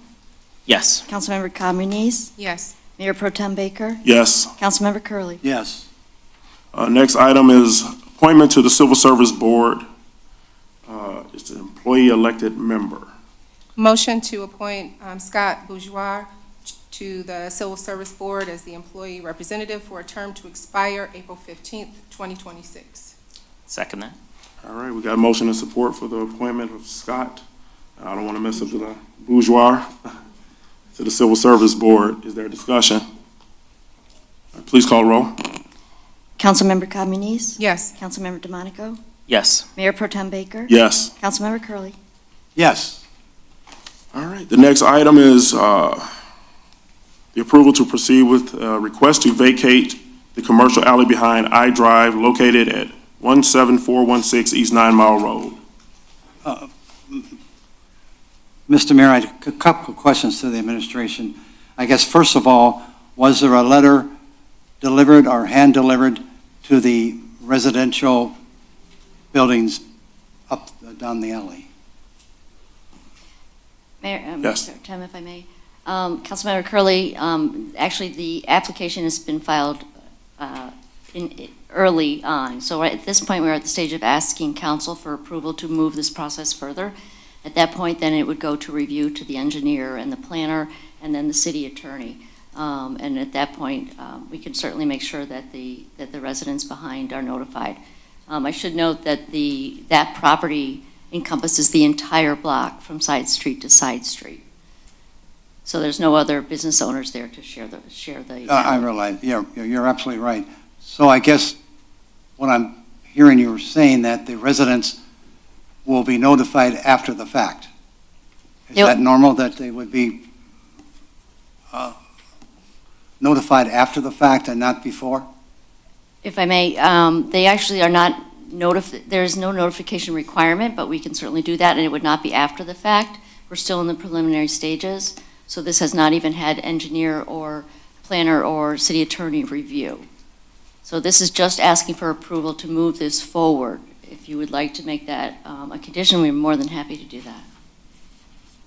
Yes. Councilmember Communis? Yes. Mayor Pro Tem Baker? Yes. Councilmember Curley? Yes. Next item is appointment to the Civil Service Board. It's an employee elected member. Motion to appoint Scott Bourgeois to the Civil Service Board as the employee representative for a term to expire April 15th, 2026. Second that. All right, we got a motion and support for the appointment of Scott. I don't want to mess up the bourgeois to the Civil Service Board. Is there a discussion? Please call roll. Councilmember Communis? Yes. Councilmember DeMonico? Yes. Mayor Pro Tem Baker? Yes. Councilmember Curley? Yes. All right, the next item is the approval to proceed with a request to vacate the commercial alley behind I-Drive located at 17416 East 9 Mile Road. Mr. Mayor, I have a couple of questions to the administration. I guess, first of all, was there a letter delivered or hand-delivered to the residential buildings up down the alley? Mayor, Yes. Mr. Tim, if I may. Councilmember Curley, actually, the application has been filed early on. So right at this point, we're at the stage of asking council for approval to move this process further. At that point, then it would go to review to the engineer and the planner and then the city attorney. And at that point, we can certainly make sure that the residents behind are notified. I should note that that property encompasses the entire block from side street to side street. So there's no other business owners there to share the. I realize, you're absolutely right. So I guess what I'm hearing you saying that the residents will be notified after the fact. Is that normal, that they would be notified after the fact and not before? If I may, they actually are not there is no notification requirement, but we can certainly do that, and it would not be after the fact. We're still in the preliminary stages, so this has not even had engineer or planner or city attorney review. So this is just asking for approval to move this forward. If you would like to make that a condition, we're more than happy to do that.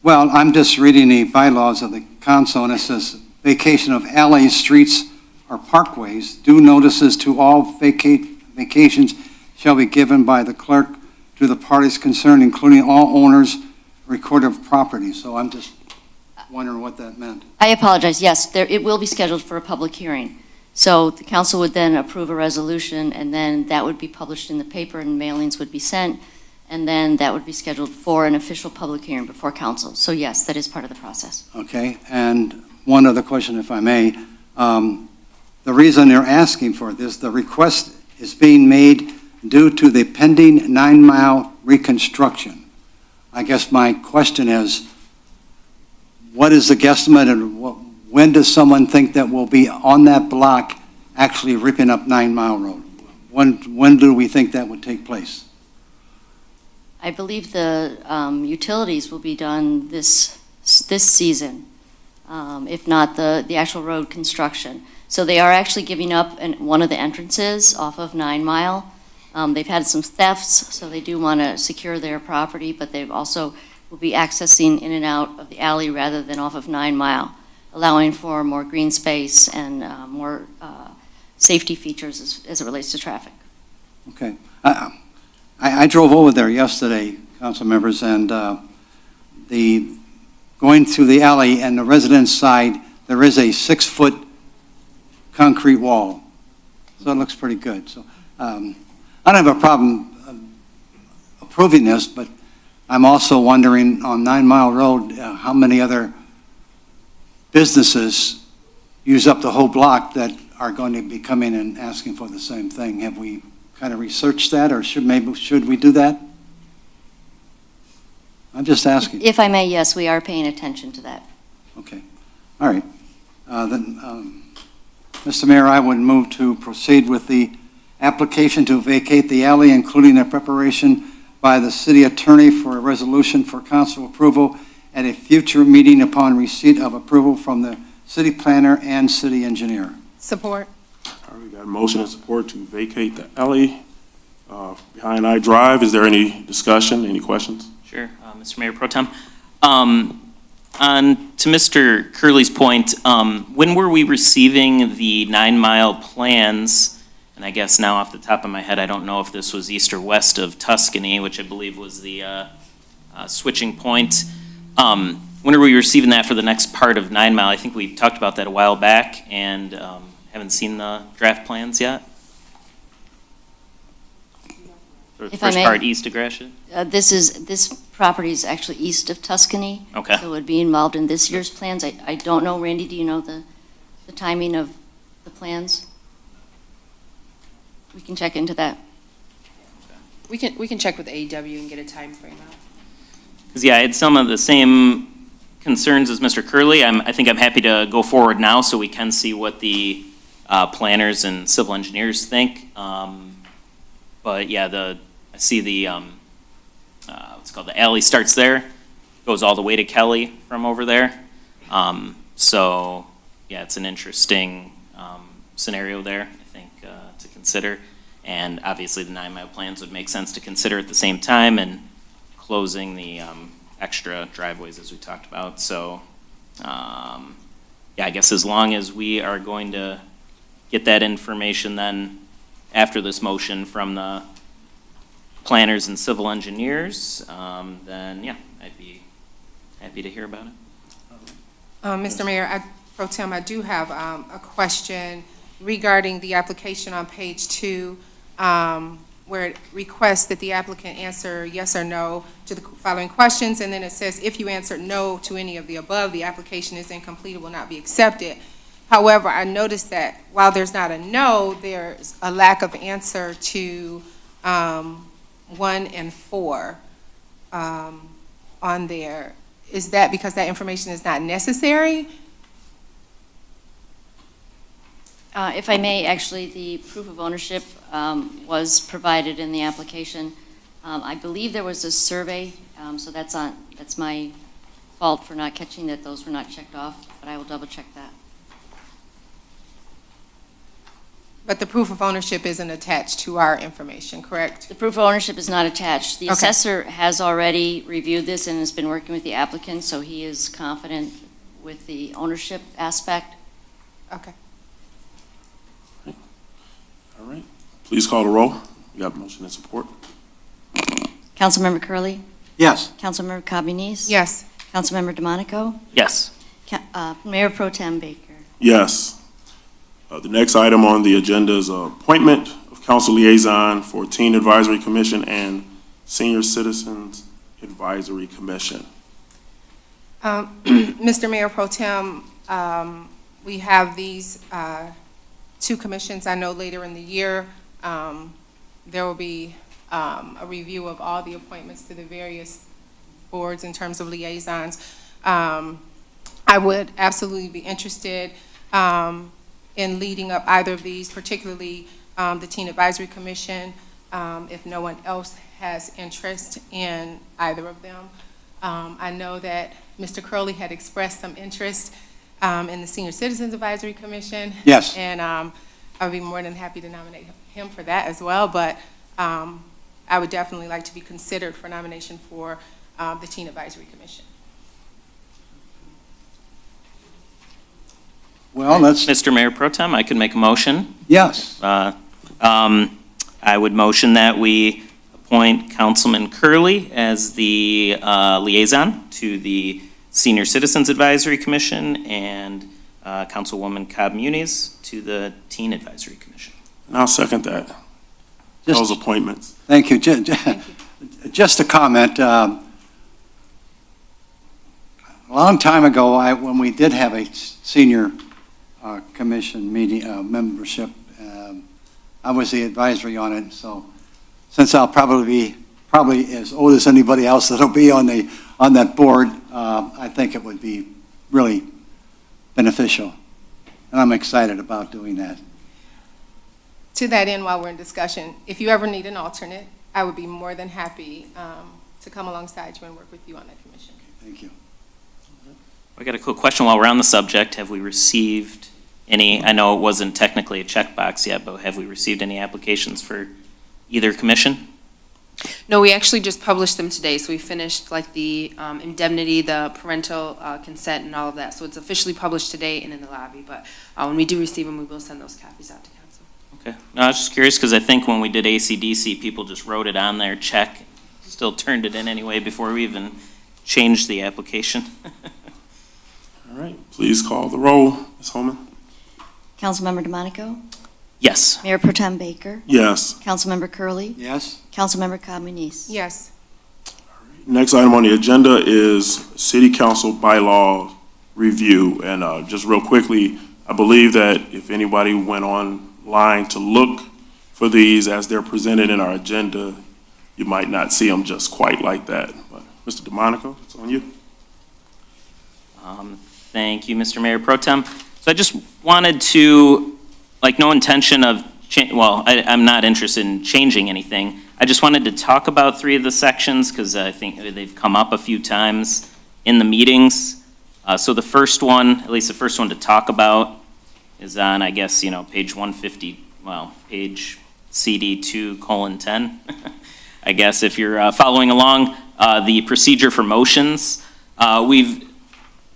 Well, I'm just reading the bylaws of the council, and it says vacation of alleys, streets, or parkways, due notices to all vacations shall be given by the clerk to the parties concerned, including all owners recorded of property. So I'm just wondering what that meant. I apologize. Yes, it will be scheduled for a public hearing. So the council would then approve a resolution, and then that would be published in the paper, and mailings would be sent, and then that would be scheduled for an official public hearing before council. So yes, that is part of the process. Okay, and one other question, if I may. The reason they're asking for this, the request is being made due to the pending 9-mile reconstruction. I guess my question is, what is the guesstimate, and when does someone think that we'll be on that block actually ripping up 9 Mile Road? When do we think that would take place? I believe the utilities will be done this season, if not the actual road construction. So they are actually giving up one of the entrances off of 9 Mile. They've had some thefts, so they do want to secure their property, but they've also will be accessing in and out of the alley rather than off of 9 Mile, allowing for more green space and more safety features as it relates to traffic. Okay. I drove over there yesterday, council members, and going through the alley and the residence side, there is a 6-foot concrete wall. So it looks pretty good. So I don't have a problem approving this, but I'm also wondering on 9 Mile Road, how many other businesses use up the whole block that are going to be coming and asking for the same thing. Have we kind of researched that, or should we do that? I'm just asking. If I may, yes, we are paying attention to that. Okay. All right. Then, Mr. Mayor, I would move to proceed with the application to vacate the alley, including a preparation by the city attorney for a resolution for council approval at a future meeting upon receipt of approval from the city planner and city engineer. Support. All right, we got a motion and support to vacate the alley behind I Drive. Is there any discussion, any questions? Sure, Mr. Mayor Pro Tem. To Mr. Curley's point, when were we receiving the 9 Mile plans? And I guess now off the top of my head, I don't know if this was east or west of Tuscany, which I believe was the switching point. When are we receiving that for the next part of 9 Mile? I think we talked about that a while back, and haven't seen the draft plans yet. Or the If I first may. part east of Gratiot? This property is actually east of Tuscany. Okay. So it would be involved in this year's plans. I don't know, Randy, do you know the timing of the plans? We can check into that. We can check with AEW and get a time frame out. Because, yeah, I had some of the same concerns as Mr. Curley. I think I'm happy to go forward now so we can see what the planners and civil engineers think. But, yeah, I see the, what's it called, the alley starts there, goes all the way to Kelly from over there. So, yeah, it's an interesting scenario there, I think, to consider. And obviously, the 9 Mile plans would make sense to consider at the same time, and closing the extra driveways as we talked about. So, yeah, I guess as long as we are going to get that information then after this motion from the planners and civil engineers, then yeah, I'd be happy to hear about it. Mr. Mayor, Pro Tem, I do have a question regarding the application on page 2, where it requests that the applicant answer yes or no to the following questions, and then it says if you answered no to any of the above, the application is incomplete, it will not be accepted. However, I noticed that while there's not a no, there's a lack of answer to 1 and 4 on there. Is that because that information is not necessary? If I may, actually, the proof of ownership was provided in the application. I believe there was a survey, so that's my fault for not catching that those were not checked off, but I will double check that. But the proof of ownership isn't attached to our information, correct? The proof of ownership is not attached. The Okay. assessor has already reviewed this and has been working with the applicant, so he is confident with the ownership aspect. Okay. All right. Please call the roll. You have motion and support. Councilmember Curley, Yes. Councilmember Cabanese? Yes. Councilmember DeMonico? Yes. Mayor Pro Tem Baker? Yes. The next item on the agenda is appointment of council liaison for Teen Advisory Commission and Senior Citizens Advisory Commission. Mr. Mayor Pro Tem, we have these two commissions. I know later in the year, there will be a review of all the appointments to the various boards in terms of liaisons. I would absolutely be interested in leading up either of these, particularly the Teen Advisory Commission, if no one else has interest in either of them. I know that Mr. Curley had expressed some interest in the Senior Citizens Advisory Commission. Yes. And I would be more than happy to nominate him for that as well, but I would definitely like to be considered for nomination for the Teen Advisory Commission. Well, let's, Mr. Mayor Pro Tem, I could make a motion. yes. I would motion that we appoint Councilman Curley as the liaison to the Senior Citizens Advisory Commission and Councilwoman Cobb Muniz to the Teen Advisory Commission. And I'll second that. Those appointments. Thank you. Just a comment. A long time ago, when we did have a senior commission meeting, membership, I was the advisory on it, so since I'll probably be as old as anybody else that'll be on that board, I think it would be really beneficial. And I'm excited about doing that. To that end, while we're in discussion, if you ever need an alternate, I would be more than happy to come alongside you and work with you on that commission. Thank you. I got a quick question while we're on the subject. Have we received any, I know it wasn't technically a checkbox yet, but have we received any applications for either commission? No, we actually just published them today, so we finished like the indemnity, the parental consent and all of that. So it's officially published today and in the lobby, but when we do receive them, we will send those copies out to council. Okay. No, I was just curious because I think when we did ACDC, people just wrote it on their check, still turned it in anyway before we even changed the application. All right. Please call the roll. Ms. Holman? Councilmember DeMonico? Yes. Mayor Pro Tem Baker? Yes. Councilmember Curley, Yes? Councilmember Cabanese? Yes. Next item on the agenda is City Council Bylaw Review. And just real quickly, I believe that if anybody went online to look for these as they're presented in our agenda, you might not see them just quite like that. But Mr. DeMonico, it's on you. Thank you, Mr. Mayor Pro Tem. So I just wanted to, like, no intention of, I'm not interested in changing anything. I just wanted to talk about three of the sections because I think they've come up a few times in the meetings. So the first one, at least the first one to talk about, is on, I guess, page 150, page CD 2:10. I guess if you're following along, the procedure for motions.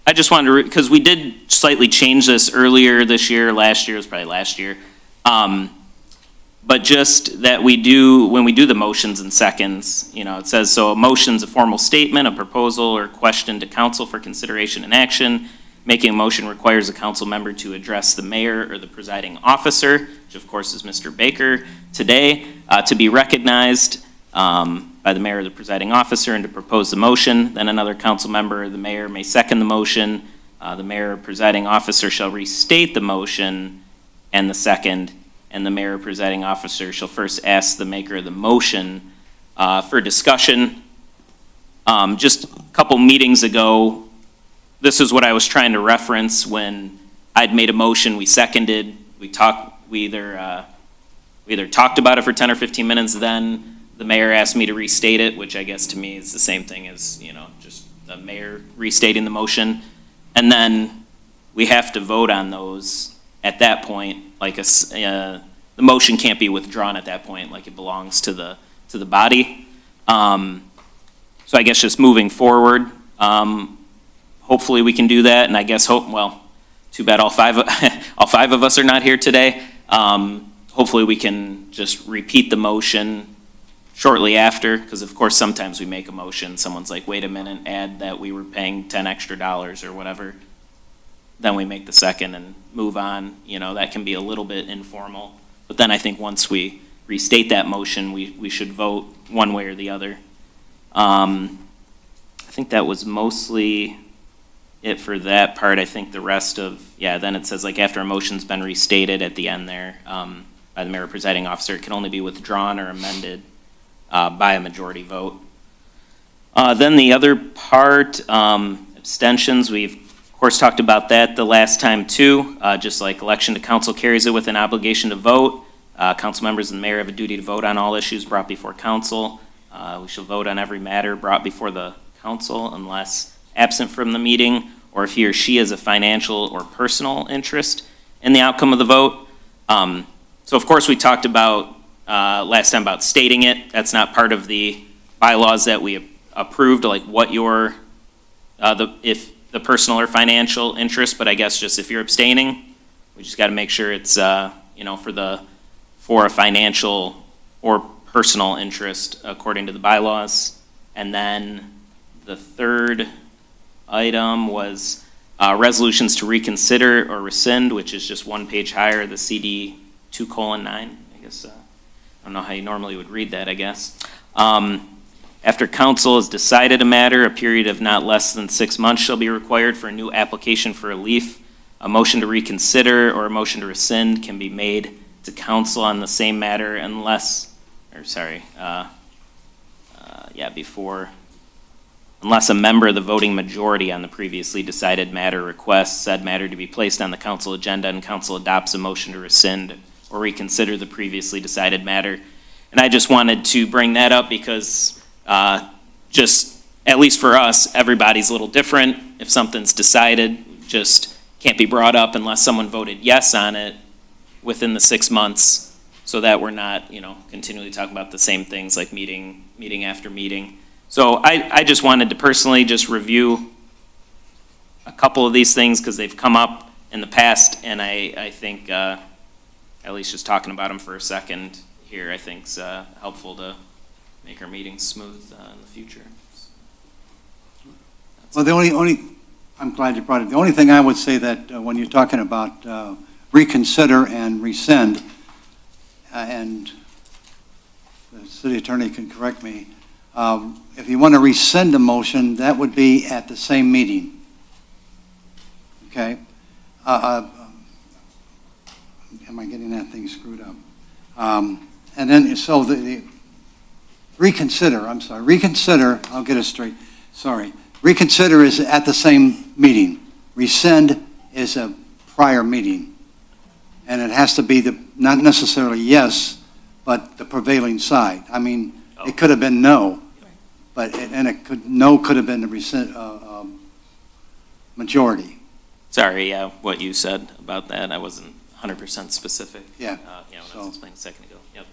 I just wanted to, because we did slightly change this earlier this year, last year, it was probably last year. But just that we do, when we do the motions in seconds, it says, so a motion's a formal statement, a proposal, or question to council for consideration and action. Making a motion requires a council member to address the mayor or the presiding officer, which of course is Mr. Baker today, to be recognized by the mayor or the presiding officer and to propose the motion. Then another council member or the mayor may second the motion. The mayor or presiding officer shall restate the motion and the second, and the mayor or presiding officer shall first ask the maker of the motion for discussion. Just a couple meetings ago, this is what I was trying to reference when I'd made a motion, we seconded, we either talked about it for 10 or 15 minutes, then the mayor asked me to restate it, which I guess to me is the same thing as, just the mayor restating the motion. And then we have to vote on those at that point, like the motion can't be withdrawn at that point, like it belongs to the body. So I guess just moving forward, hopefully we can do that, and I guess too bad all five of us are not here today. Hopefully we can just repeat the motion shortly after, because of course sometimes we make a motion, someone's like, wait a minute, add that we were paying $10 extra or whatever. Then we make the second and move on. That can be a little bit informal. But then I think once we restate that motion, we should vote one way or the other. I think that was mostly it for that part. I think the rest then it says like after a motion's been restated at the end there by the mayor or presiding officer, it can only be withdrawn or amended by a majority vote. Then the other part, abstentions, we've of course talked about that the last time too. Just like election to council carries it with an obligation to vote. Council members and the mayor have a duty to vote on all issues brought before council. We shall vote on every matter brought before the council unless absent from the meeting or if he or she has a financial or personal interest in the outcome of the vote. So of course we talked about last time about stating it. That's not part of the bylaws that we approved, like what your, if the personal or financial interest, but I guess just if you're abstaining, we just got to make sure it's, for a financial or personal interest according to the bylaws. And then the third item was resolutions to reconsider or rescind, which is just one page higher, the CD 2:9. I guess, I don't know how you normally would read that, I guess. After council has decided a matter, a period of not less than 6 months shall be required for a new application for relief. A motion to reconsider or a motion to rescind can be made to council on the same matter unless a member of the voting majority on the previously decided matter requests said matter to be placed on the council agenda and council adopts a motion to rescind or reconsider the previously decided matter. And I just wanted to bring that up because just, at least for us, everybody's a little different. If something's decided, just can't be brought up unless someone voted yes on it within the 6 months, so that we're not, continually talking about the same things like meeting after meeting. So I just wanted to personally just review a couple of these things because they've come up in the past, and I think at least just talking about them for a second here, I think is helpful to make our meetings smooth in the future. Well, the only, I'm glad you brought it. The only thing I would say that when you're talking about reconsider and rescind, and the city attorney can correct me, if you want to rescind a motion, that would be at the same meeting. Okay? Am I getting that thing screwed up? And then, so the reconsider, I'll get it straight, sorry. Reconsider is at the same meeting. Rescind is a prior meeting. And it has to be not necessarily yes, but the prevailing side. I mean, it could have been no, but, no could have been the majority. Sorry, what you said about that, I wasn't 100% specific. Yeah. When I was explaining a second ago. Yep.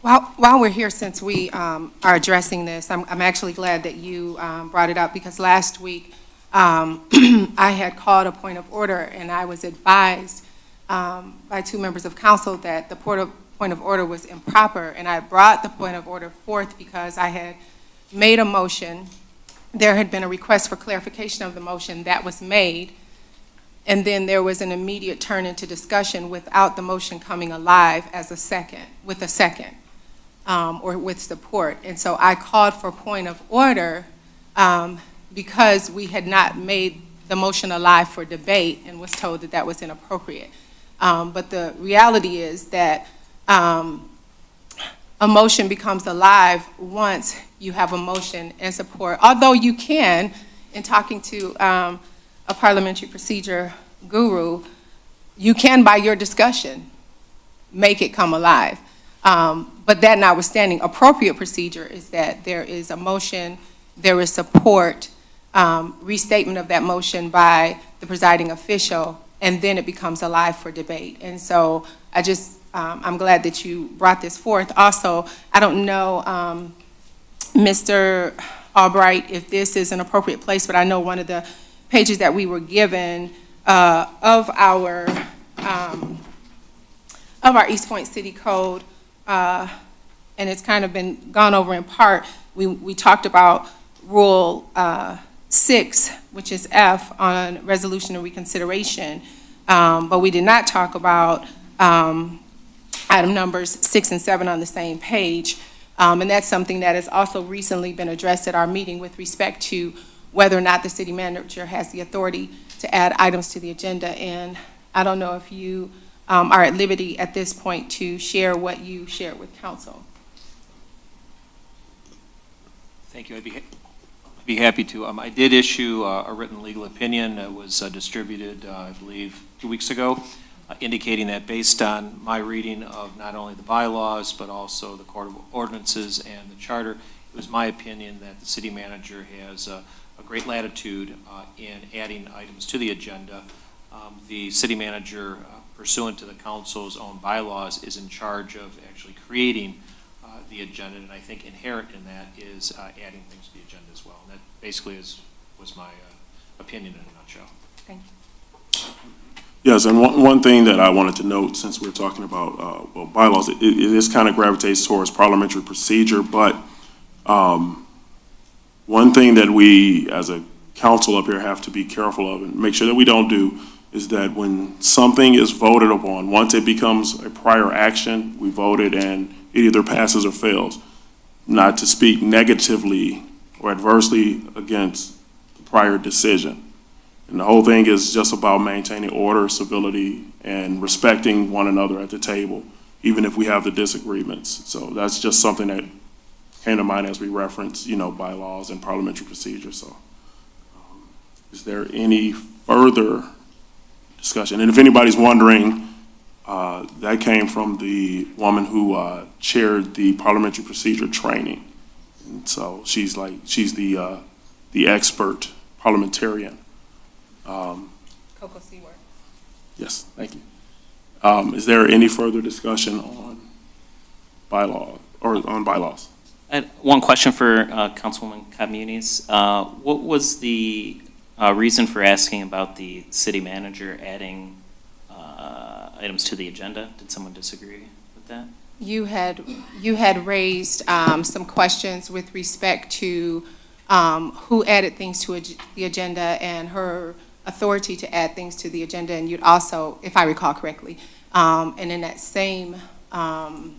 While we're here, since we are addressing this, I'm actually glad that you brought it up, because last week I had called a point of order, and I was advised by two members of council that the point of order was improper, and I brought the point of order forth because I had made a motion. There had been a request for clarification of the motion that was made, and then there was an immediate turn into discussion without the motion coming alive as a second, or with support. And so I called for point of order because we had not made the motion alive for debate and was told that that was inappropriate. But the reality is that a motion becomes alive once you have a motion and support. Although you can, in talking to a parliamentary procedure guru, you can, by your discussion, make it come alive. But that notwithstanding, appropriate procedure is that there is a motion, there is support, restatement of that motion by the presiding official, and then it becomes alive for debate. And so I'm glad that you brought this forth. Also, I don't know, Mr. Albright, if this is an appropriate place, but I know one of the pages that we were given of our Eastpointe City Code, and it's kind of been gone over in part. We talked about Rule 6, which is F, on resolution and reconsideration, but we did not talk about item numbers 6 and 7 on the same page. And that's something that has also recently been addressed at our meeting with respect to whether or not the city manager has the authority to add items to the agenda. And I don't know if you are at liberty at this point to share what you shared with council. Thank you. I'd be happy to. I did issue a written legal opinion that was distributed, I believe, 2 weeks ago, indicating that based on my reading of not only the bylaws, but also the Code of Ordinances and the Charter, it was my opinion that the city manager has a great latitude in adding items to the agenda. The city manager, pursuant to the council's own bylaws, is in charge of actually creating the agenda, and I think inherent in that is adding things to the agenda as well. And that basically was my opinion in a nutshell. Thank you. Yes, and one thing that I wanted to note, since we're talking about, bylaws, it is kind of gravitates towards parliamentary procedure, but one thing that we, as a council up here, have to be careful of and make sure that we don't do is that when something is voted upon, once it becomes a prior action, we voted and it either passes or fails, not to speak negatively or adversely against the prior decision. And the whole thing is just about maintaining order, civility, and respecting one another at the table, even if we have the disagreements. So that's just something that came to mind as we reference, bylaws and parliamentary procedure. So is there any further discussion? And if anybody's wondering, that came from the woman who chaired the parliamentary procedure training. And so she's the expert parliamentarian. Coco Seward. Yes, thank you. Is there any further discussion on bylaw or on bylaws? I had one question for Councilwoman Cobb-Muniz. What was the reason for asking about the city manager adding items to the agenda? Did someone disagree with that? You had raised some questions with respect to who added things to the agenda and her authority to add things to the agenda, and you'd also, if I recall correctly, and in that same, I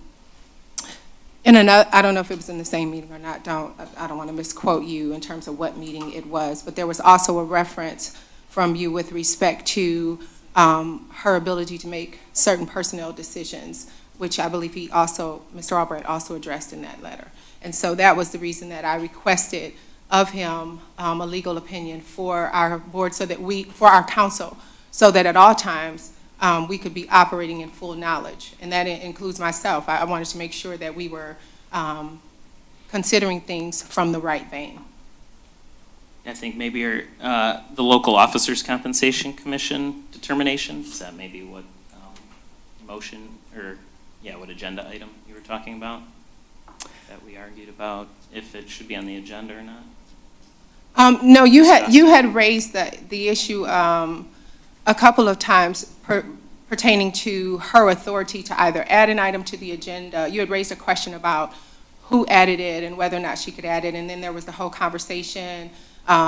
don't know if it was in the same meeting or not, I don't want to misquote you in terms of what meeting it was, but there was also a reference from you with respect to her ability to make certain personnel decisions, which I believe Mr. Albright also addressed in that letter. And so that was the reason that I requested of him a legal opinion for our board, for our council, so that at all times we could be operating in full knowledge. And that includes myself. I wanted to make sure that we were considering things from the right vein. I think maybe the local officers compensation commission determination, is that maybe what motion or, what agenda item you were talking about? That we argued about if it should be on the agenda or not? No, you had raised the issue a couple of times pertaining to her authority to either add an item to the agenda. You had raised a question about who added it and whether or not she could add it, and then there was the whole conversation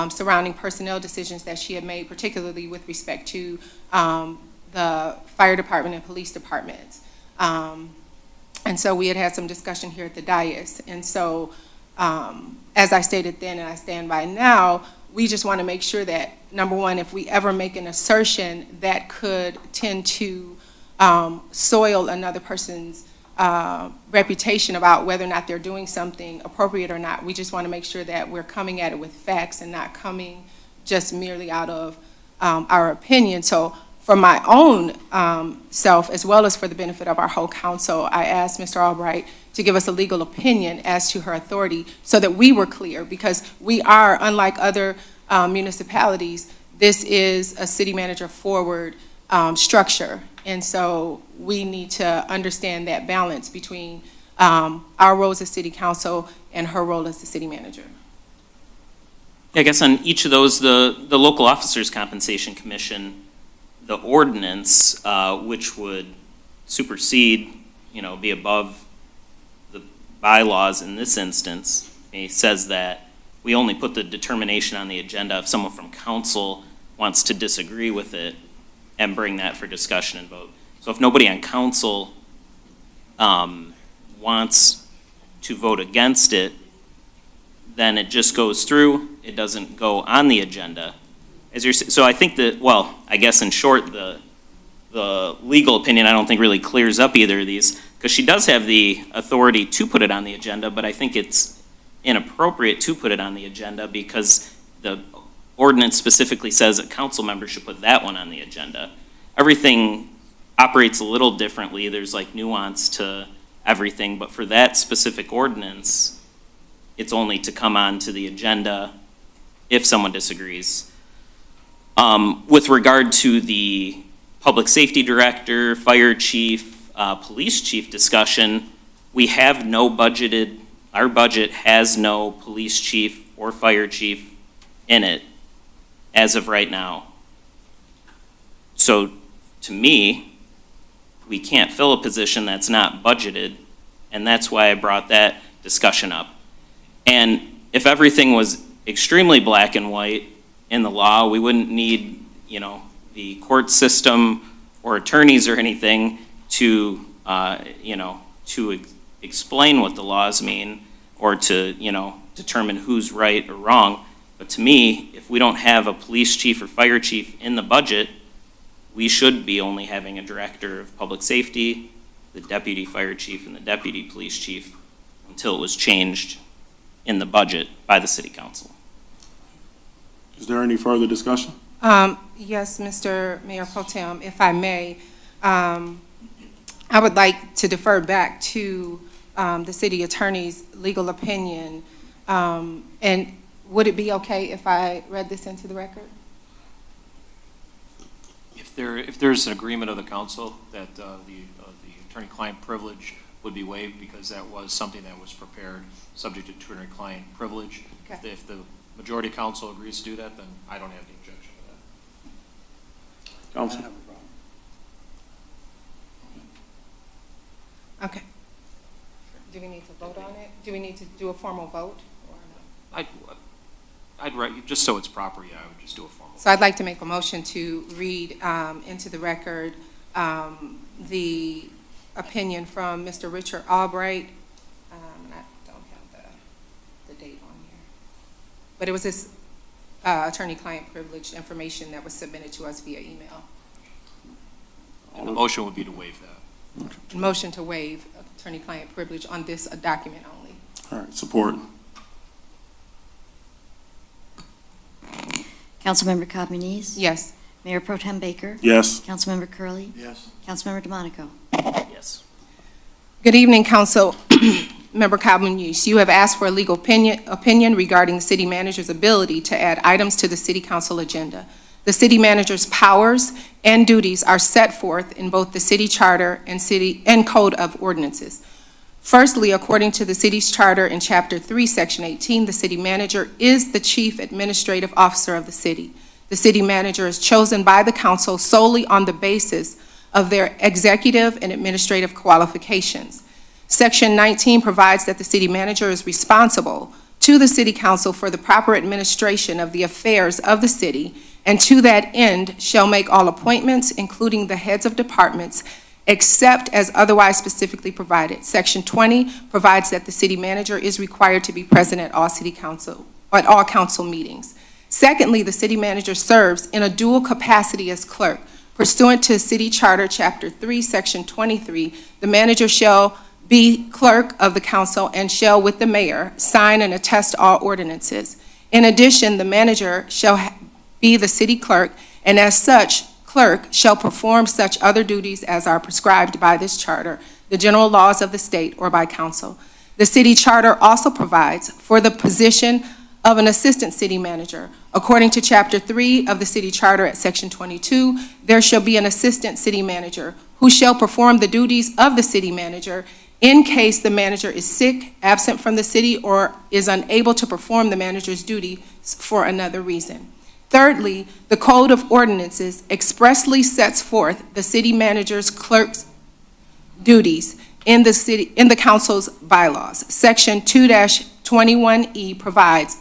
surrounding personnel decisions that she had made, particularly with respect to the fire department and police departments. And so we had some discussion here at the dais. And so, as I stated then and I stand by now, we just want to make sure that, number one, if we ever make an assertion that could tend to soil another person's reputation about whether or not they're doing something appropriate or not, we just want to make sure that we're coming at it with facts and not coming just merely out of our opinion. So for my own self, as well as for the benefit of our whole council, I asked Mr. Albright to give us a legal opinion as to her authority so that we were clear, because we are, unlike other municipalities, this is a city manager forward structure. And so we need to understand that balance between our roles as city council and her role as the city manager. I guess on each of those, the local officers compensation commission, the ordinance, which would supersede, be above the bylaws in this instance, it says that we only put the determination on the agenda if someone from council wants to disagree with it and bring that for discussion and vote. So if nobody on council wants to vote against it, then it just goes through. It doesn't go on the agenda. So I think that, well, I guess in short, the legal opinion I don't think really clears up either of these, because she does have the authority to put it on the agenda, but I think it's inappropriate to put it on the agenda because the ordinance specifically says a council member should put that one on the agenda. Everything operates a little differently. There's like nuance to everything, but for that specific ordinance, it's only to come on to the agenda if someone disagrees. With regard to the public safety director, fire chief, police chief discussion, we have no budgeted, our budget has no police chief or fire chief in it as of right now. So to me, we can't fill a position that's not budgeted, and that's why I brought that discussion up. And if everything was extremely black and white in the law, we wouldn't need, the court system or attorneys or anything to, to explain what the laws mean or to, determine who's right or wrong. But to me, if we don't have a police chief or fire chief in the budget, we should be only having a director of public safety, the deputy fire chief, and the deputy police chief until it was changed in the budget by the city council. Is there any further discussion? Yes, Mr. Mayor Pro Tem, if I may, I would like to defer back to the city attorney's legal opinion. And would it be okay if I read this into the record? If there's an agreement of the council that the attorney-client privilege would be waived, because that was something that was prepared subject to attorney-client privilege. Okay. If the majority council agrees to do that, then I don't have any objection to that. Council? Okay. Do we need to vote on it? Do we need to do a formal vote? Or no? I'd write, just so it's proper, yeah, I would just do a formal. So I'd like to make a motion to read into the record the opinion from Mr. Richard Albright. And I don't have the date on here. But it was this attorney-client privilege information that was submitted to us via email. And the motion would be to waive that. Motion to waive attorney-client privilege on this document only. All right, support. Councilmember Cobb Muniz? Yes. Mayor Pro Tem Baker? Yes. Councilmember Curley. Yes. Councilmember DeMonico? Yes. Good evening, Council. Member Cobb Muniz, you have asked for a legal opinion regarding the city manager's ability to add items to the city council agenda. The city manager's powers and duties are set forth in both the city charter and code of ordinances. Firstly, according to the city's charter in Chapter 3, Section 18, the city manager is the chief administrative officer of the city. The city manager is chosen by the council solely on the basis of their executive and administrative qualifications. Section 19 provides that the city manager is responsible to the city council for the proper administration of the affairs of the city, and to that end shall make all appointments, including the heads of departments, except as otherwise specifically provided. Section 20 provides that the city manager is required to be present at all council meetings. Secondly, the city manager serves in a dual capacity as clerk. Pursuant to City Charter, Chapter 3, Section 23, the manager shall be clerk of the council and shall, with the mayor, sign and attest all ordinances. In addition, the manager shall be the city clerk, and as such, clerk shall perform such other duties as are prescribed by this charter, the general laws of the state, or by council. The city charter also provides for the position of an assistant city manager. According to Chapter 3 of the city charter at Section 22, there shall be an assistant city manager who shall perform the duties of the city manager in case the manager is sick, absent from the city, or is unable to perform the manager's duties for another reason. Thirdly, the Code of Ordinances expressly sets forth the city manager's clerk's duties in the council's bylaws. Section 2-21E provides,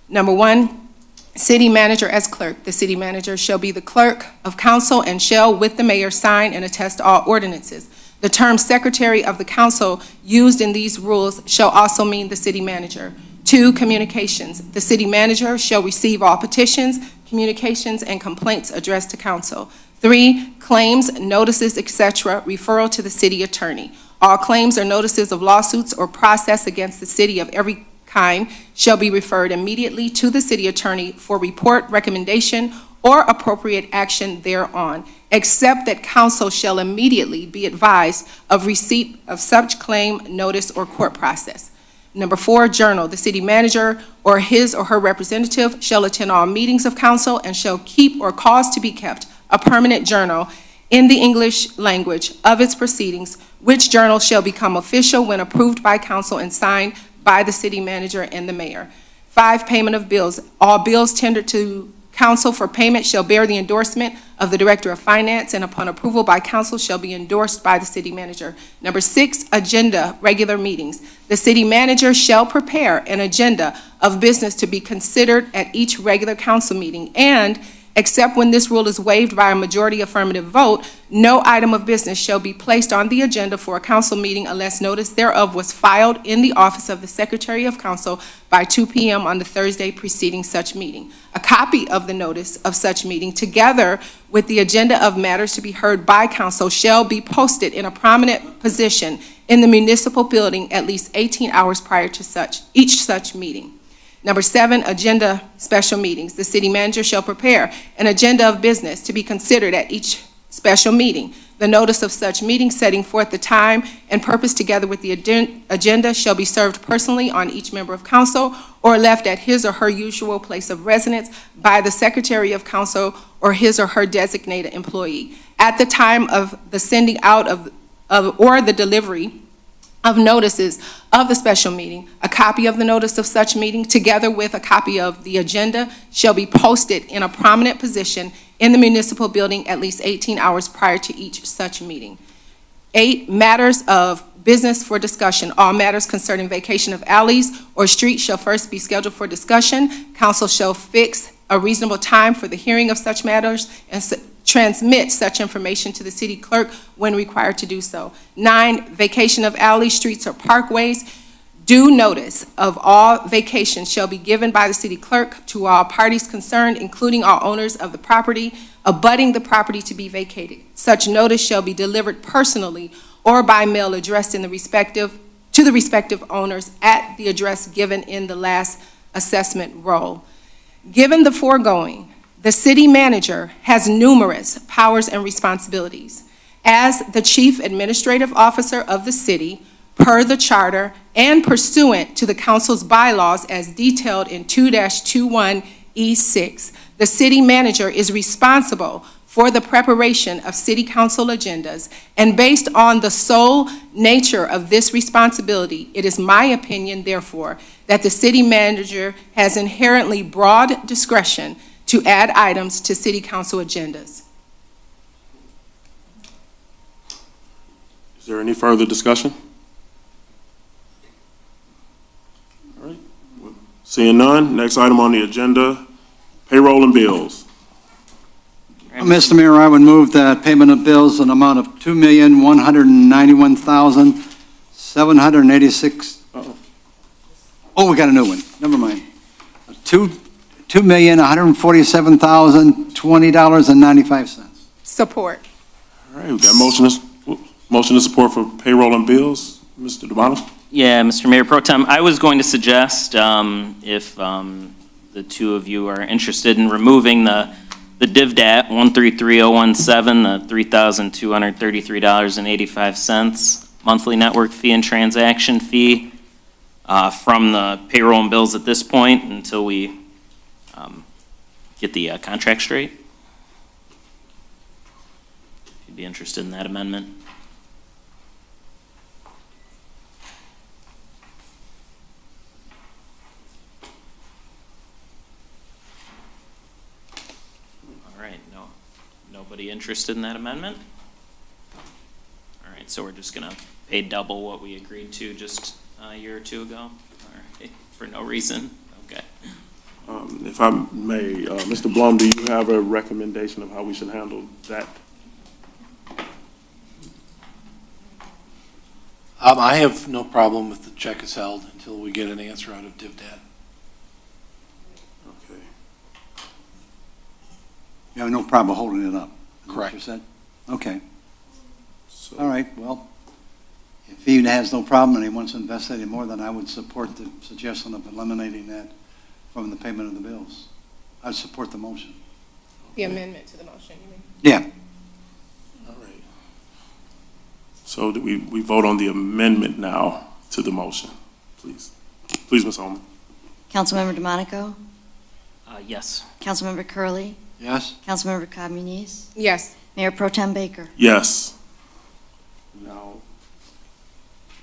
number 1, city manager as clerk. The city manager shall be the clerk of council and shall, with the mayor, sign and attest all ordinances. The term secretary of the council used in these rules shall also mean the city manager. 2, communications. The city manager shall receive all petitions, communications, and complaints addressed to council. 3, claims, notices, etc., referral to the city attorney. All claims or notices of lawsuits or process against the city of every kind shall be referred immediately to the city attorney for report, recommendation, or appropriate action thereon, except that council shall immediately be advised of receipt of such claim, notice, or court process. Number 4, journal. The city manager or his or her representative shall attend all meetings of council and shall keep or cause to be kept a permanent journal in the English language of its proceedings, which journal shall become official when approved by council and signed by the city manager and the mayor. 5, payment of bills. All bills tendered to council for payment shall bear the endorsement of the Director of Finance, and upon approval by council shall be endorsed by the city manager. Number 6, agenda, regular meetings. The city manager shall prepare an agenda of business to be considered at each regular council meeting, and except when this rule is waived by a majority affirmative vote, no item of business shall be placed on the agenda for a council meeting unless notice thereof was filed in the office of the Secretary of Council by 2 p.m. on the Thursday preceding such meeting. A copy of the notice of such meeting, together with the agenda of matters to be heard by council, shall be posted in a prominent position in the municipal building at least 18 hours prior to each such meeting. Number 7, agenda special meetings. The city manager shall prepare an agenda of business to be considered at each special meeting. The notice of such meeting setting forth the time and purpose together with the agenda shall be served personally on each member of council or left at his or her usual place of residence by the Secretary of Council or his or her designated employee. At the time of the sending out or the delivery of notices of the special meeting, a copy of the notice of such meeting, together with a copy of the agenda, shall be posted in a prominent position in the municipal building at least 18 hours prior to each such meeting. 8, matters of business for discussion. All matters concerning vacation of alleys or streets shall first be scheduled for discussion. Council shall fix a reasonable time for the hearing of such matters and transmit such information to the city clerk when required to do so. 9, vacation of alleys, streets, or parkways. Due notice of all vacations shall be given by the city clerk to all parties concerned, including all owners of the property abutting the property to be vacated. Such notice shall be delivered personally or by mail addressed to the respective owners at the address given in the last assessment roll. Given the foregoing, the city manager has numerous powers and responsibilities. As the chief administrative officer of the city, per the charter and pursuant to the council's bylaws as detailed in 2-21E6, the city manager is responsible for the preparation of city council agendas, and based on the sole nature of this responsibility, it is my opinion, therefore, that the city manager has inherently broad discretion to add items to city council agendas. Is there any further discussion? All right. Seeing none, next item on the agenda, payroll and bills. Mr. Mayor, I would move that payment of bills in amount of $2,191,786. Oh, we got a new one. Never mind. $2,147,020.95. Support. All right, we got motion to support for payroll and bills. Mr. Devano? Yeah, Mr. Mayor Pro Tem, I was going to suggest if the two of you are interested in removing the The DivDat 133017, the $3,233.85 monthly network fee and transaction fee from the payroll and bills at this point until we get the contract straight. If you'd be interested in that amendment. All right, nobody interested in that amendment? All right, so we're just gonna pay double what we agreed to just a year or two ago? All right, for no reason, okay. If I may, Mr. Blum, do you have a recommendation of how we should handle that? I have no problem if the check is held until we get an answer out of DivDat. Okay. You have no problem holding it up? Is that what Correct. you said? Okay, So- all right, well, if he has no problem and he wants to invest any more, then I would support the suggestion of eliminating that from the payment of the bills. I'd support the motion. The amendment to the motion, you mean? Yeah. All right. So do we vote on the amendment now to the motion, please? Please, Ms. Holman. Councilmember DeMonico, Yes. Councilmember Curley, Yes? Councilmember Cobb Muniz, Yes. Mayor Pro Tem Baker. Yes. Now,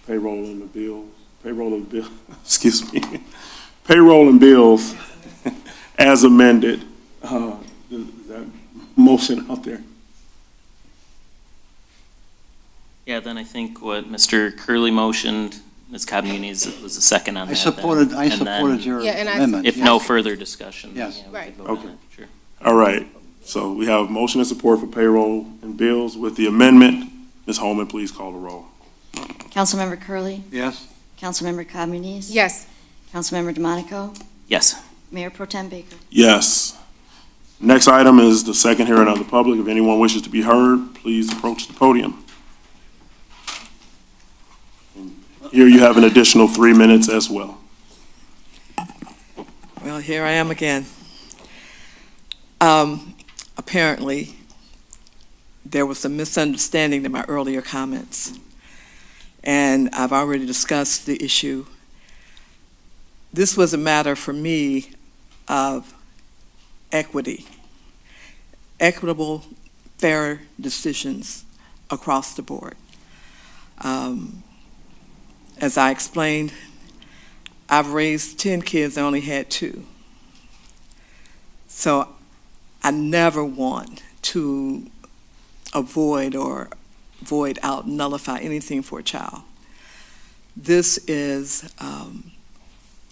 payroll and the bills, excuse me, payroll and bills as amended. Is that motion out there? Yeah, then I think what Mr. Curley motioned, Ms. Cobb Muniz was the second on I that. supported, then. I And then supported your Yeah, and I- amendment. If yes. no further discussion. then, Yes. yeah, we Right. could vote on Okay. it, Sure. All right. So we have motion and support for payroll and bills with the amendment. Ms. Holman, please call the roll. Councilmember Curley, Yes? Councilmember Cobb Muniz, Yes. Councilmember DeMonico, Yes. Mayor Pro Tem Baker. Yes. Next item is the second hearing of the public. If anyone wishes to be heard, please approach the podium. Here you have an additional 3 minutes as well. Well, here I am again. Apparently, there was a misunderstanding in my earlier comments, and I've already discussed the issue. This was a matter for me of equity, equitable, fair decisions across the board. As I explained, I've raised 10 kids, I only had 2. So I never want to avoid or void out, nullify anything for a child. This is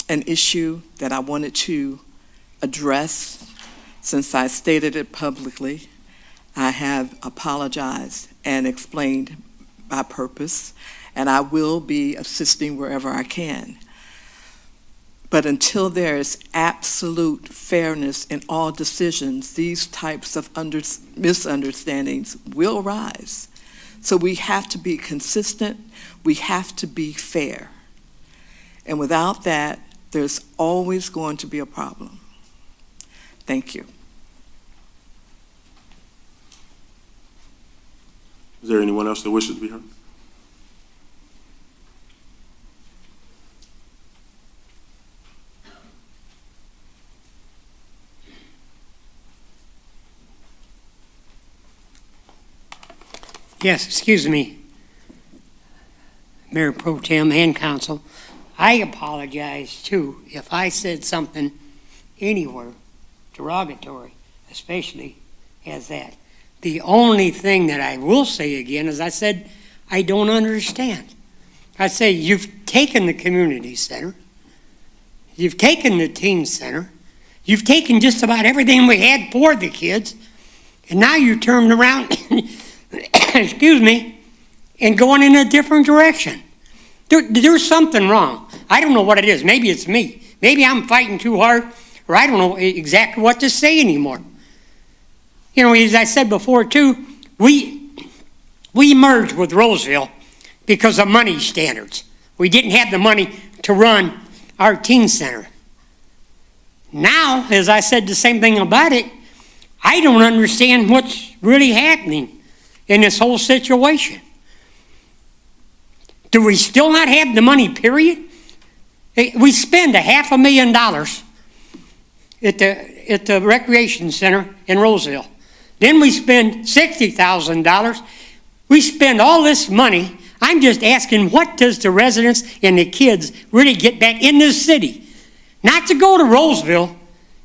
an issue that I wanted to address. Since I stated it publicly, I have apologized and explained my purpose, and I will be assisting wherever I can. But until there is absolute fairness in all decisions, these types of misunderstandings will arise. So we have to be consistent, we have to be fair. And without that, there's always going to be a problem. Thank you. Is there anyone else that wishes to be heard? Yes, excuse me, Mayor Pro Tem and Council. I apologize too if I said something anywhere derogatory, especially as that. The only thing that I will say again is I said, I don't understand. I say, you've taken the community center, you've taken the teen center, you've taken just about everything we had for the kids, and now you turned around excuse me, and going in a different direction. There's something wrong. I don't know what it is. Maybe it's me. Maybe I'm fighting too hard, or I don't know exactly what to say anymore. You know, as I said before too, we merged with Roseville because of money standards. We didn't have the money to run our teen center. Now, as I said the same thing about it, I don't understand what's really happening in this whole situation. Do we still not have the money, period? We spend $500,000 at the recreation center in Roseville. Then we spend $60,000. We spend all this money. I'm just asking, what does the residents and the kids really get back in this city? Not to go to Roseville,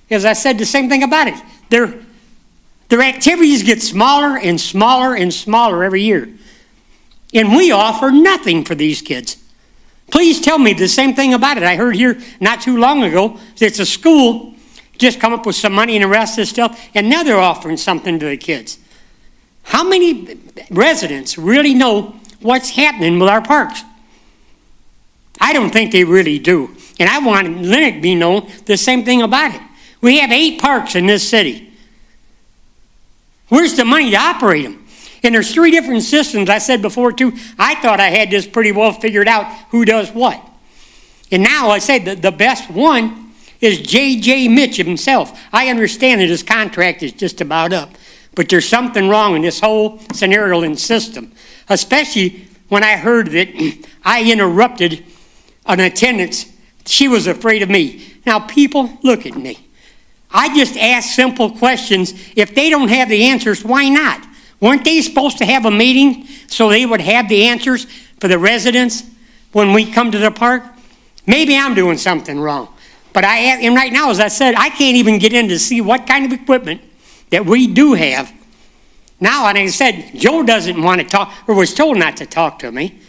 as I said the same thing about it. Their activities get smaller and smaller and smaller every year. And we offer nothing for these kids. Please tell me the same thing about it. I heard here not too long ago that it's a school just come up with some money and the rest of this stuff, and now they're offering something to the kids. How many residents really know what's happening with our parks? I don't think they really do. And I want Lennox to be known the same thing about it. We have 8 parks in this city. Where's the money to operate them? And there's 3 different systems. I said before too, I thought I had this pretty well figured out who does what. And now I say the best one is J.J. Mitch himself. I understand that his contract is just about up, but there's something wrong in this whole scenario and system, especially when I heard that I interrupted an attendance. She was afraid of me. Now, people, look at me. I just ask simple questions. If they don't have the answers, why not? Weren't they supposed to have a meeting so they would have the answers for the residents when we come to the park? Maybe I'm doing something wrong. But and right now, as I said, I can't even get in to see what kind of equipment that we do have. Now, and I said, Joe doesn't want to talk, or was told not to talk to me.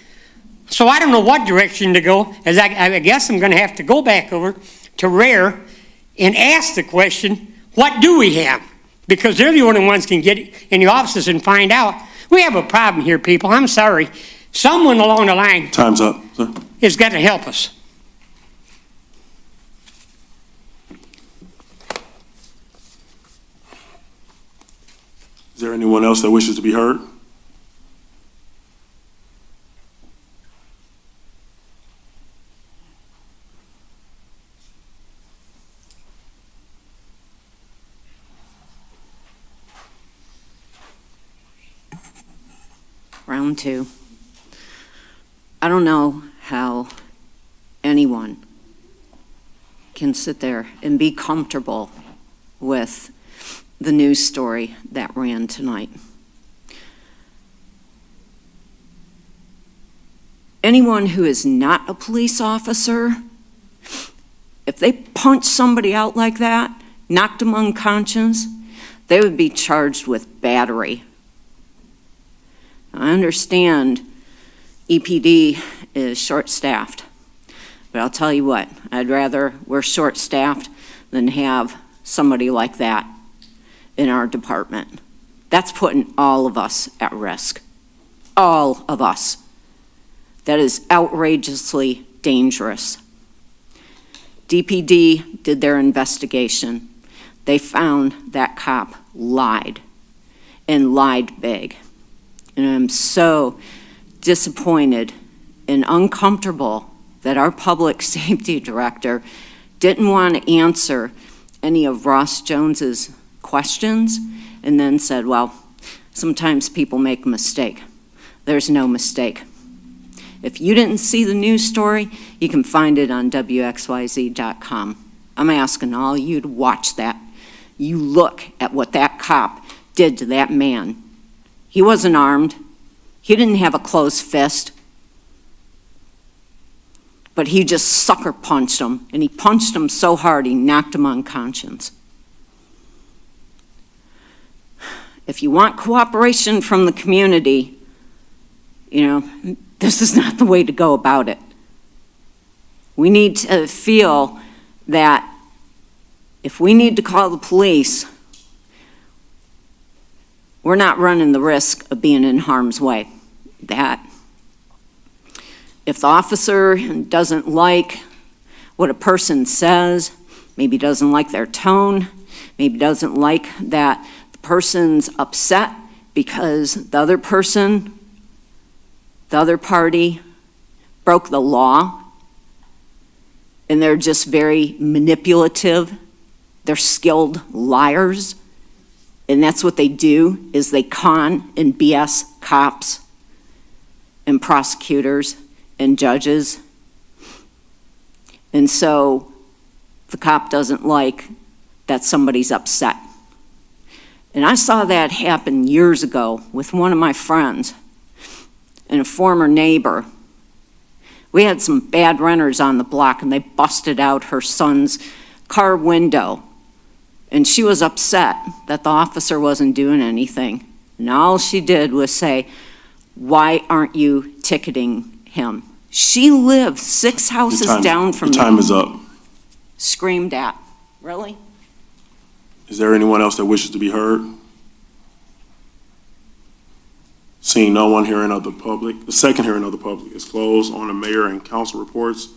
So I don't know what direction to go, as I guess I'm going to have to go back over to Rare and ask the question, what do we have? Because they're the only ones can get in the offices and find out. We have a problem here, people. I'm sorry. Someone along the line Time's up, sir. has got to help us. Is there anyone else that wishes to be heard? Round 2. I don't know how anyone can sit there and be comfortable with the news story that ran tonight. Anyone who is not a police officer, if they punched somebody out like that, knocked them unconscious, they would be charged with battery. I understand EPD is short-staffed, but I'll tell you what, I'd rather we're short-staffed than have somebody like that in our department. That's putting all of us at risk. All of us. That is outrageously dangerous. DPD did their investigation. They found that cop lied, and lied big. And I'm so disappointed and uncomfortable that our public safety director didn't want to answer any of Ross Jones's questions and then said, well, sometimes people make a mistake. There's no mistake. If you didn't see the news story, you can find it on WXYZ.com. I'm asking all you to watch that. You look at what that cop did to that man. He wasn't armed. He didn't have a closed fist. But he just sucker punched him, and he punched him so hard he knocked him unconscious. If you want cooperation from the community, this is not the way to go about it. We need to feel that if we need to call the police, we're not running the risk of being in harm's way. That if the officer doesn't like what a person says, maybe doesn't like their tone, maybe doesn't like that the person's upset because the other person, the other party broke the law, and they're just very manipulative, they're skilled liars, And that's what they do, is they con and BS cops and prosecutors and judges. And so the cop doesn't like that somebody's upset. And I saw that happen years ago with one of my friends and a former neighbor. We had some bad renters on the block, and they busted out her son's car window. And she was upset that the officer wasn't doing anything. And all she did was say, "Why aren't you ticketing him?" She lived 6 houses down from me. Your time is up. Screamed at. Really? Is there anyone else that wishes to be heard? Seeing no one, hearing of the public, the second hearing of the public is closed on the mayor and council reports,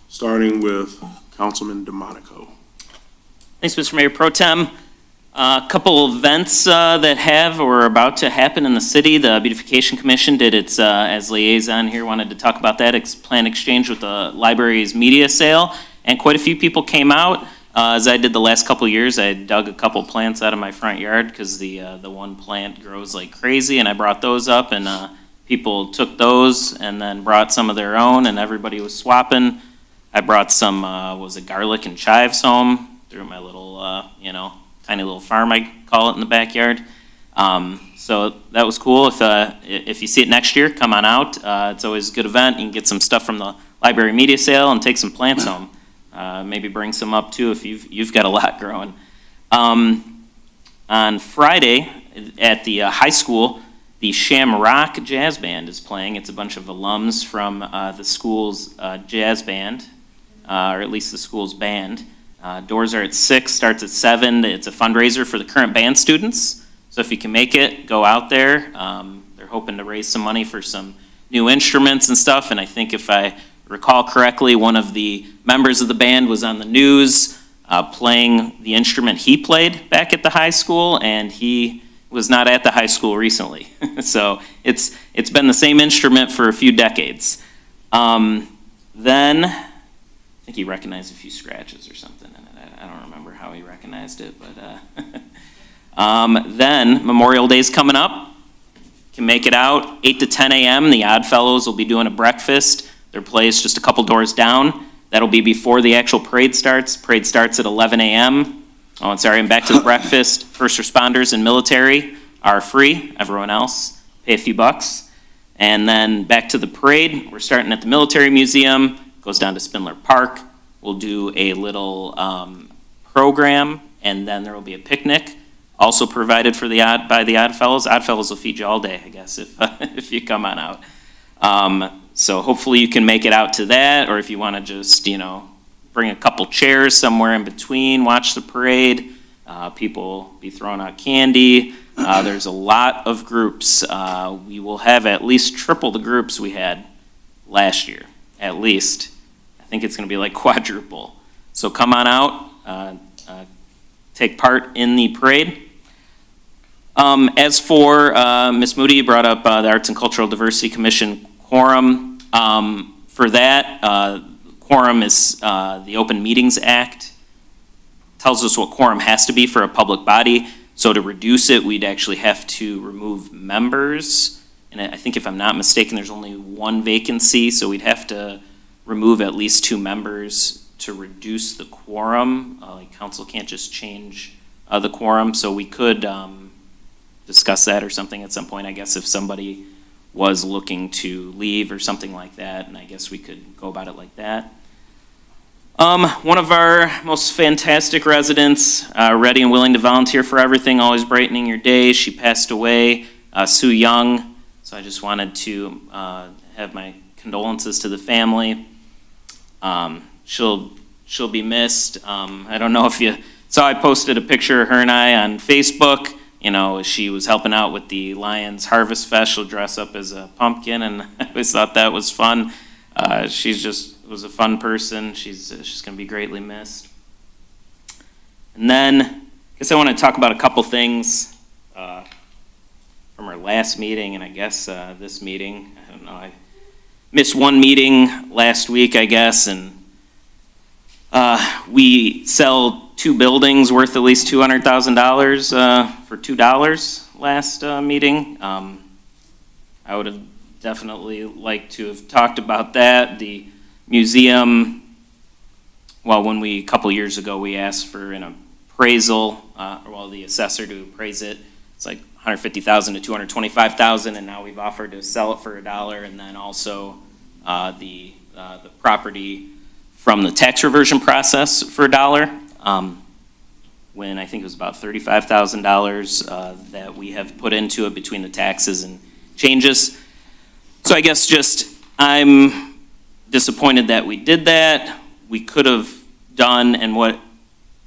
starting with Councilman DeMonico. Thanks, Mr. Mayor Pro Tem. A couple of events that have or are about to happen in the city. The Beautification Commission did its, as liaison here, wanted to talk about that, planned exchange with the library's media sale, and quite a few people came out. As I did the last couple of years, I dug a couple plants out of my front yard because the one plant grows like crazy, and I brought those up, and people took those and then brought some of their own, and everybody was swapping. I brought some, garlic and chives home through my little, tiny little farm, I call it, in the backyard. So that was cool. If you see it next year, come on out. It's always a good event. You can get some stuff from the library media sale and take some plants home. Maybe bring some up too if you've got a lot growing. On Friday at the high school, the Shamrock Jazz Band is playing. It's a bunch of alums from the school's jazz band, or at least the school's band. Doors are at 6, starts at 7. It's a fundraiser for the current band students. So if you can make it, go out there. They're hoping to raise some money for some new instruments and stuff. And I think if I recall correctly, one of the members of the band was on the news playing the instrument he played back at the high school, and he was not at the high school recently. So it's been the same instrument for a few decades. Then I think he recognized a few scratches or something in it. I don't remember how he recognized it, but then Memorial Day's coming up. Can make it out 8 to 10 a.m. The Odd Fellows will be doing a breakfast. Their place just a couple doors down. That'll be before the actual parade starts. Parade starts at 11 a.m. Oh, and sorry, and back to the breakfast. First responders and military are free. Everyone else pay a few bucks. And then back to the parade. We're starting at the Military Museum. Goes down to Spindler Park. We'll do a little program, and then there will be a picnic, also provided for by the Odd Fellows. Odd Fellows will feed you all day, I guess, if you come on out. So hopefully you can make it out to that, or if you want to just, bring a couple chairs somewhere in between, watch the parade. People will be throwing out candy. There's a lot of groups. We will have at least triple the groups we had last year, at least. I think it's going to be like quadruple. So come on out, take part in the parade. As for Ms. Moody brought up the Arts and Cultural Diversity Commission quorum. For that, quorum is the Open Meetings Act. Tells us what quorum has to be for a public body. So to reduce it, we'd actually have to remove members. And I think if I'm not mistaken, there's only one vacancy, so we'd have to remove at least 2 members to reduce the quorum. Like council can't just change the quorum, so we could discuss that or something at some point, I guess, if somebody was looking to leave or something like that, and I guess we could go about it like that. One of our most fantastic residents, ready and willing to volunteer for everything, always brightening your day. She passed away, Sue Young, so I just wanted to have my condolences to the family. She'll be missed. I don't know if you saw, I posted a picture of her and I on Facebook. She was helping out with the Lions Harvest Fest. She'll dress up as a pumpkin, and I always thought that was fun. She's just was a fun person. She's going to be greatly missed. And then, I guess I want to talk about a couple things from our last meeting, and I guess this meeting. I don't know. I missed one meeting last week, I guess, and we sell 2 buildings worth at least $200,000 for $2 last meeting. I would have definitely liked to have talked about that. The museum, well, a couple years ago, we asked for an appraisal, the assessor to appraise it. It's like $150,000 to $225,000, and now we've offered to sell it for $1, and then also the property from the tax reversion process for $1. When I think it was about $35,000 that we have put into it between the taxes and changes. So I guess I'm disappointed that we did that. We could have done, and what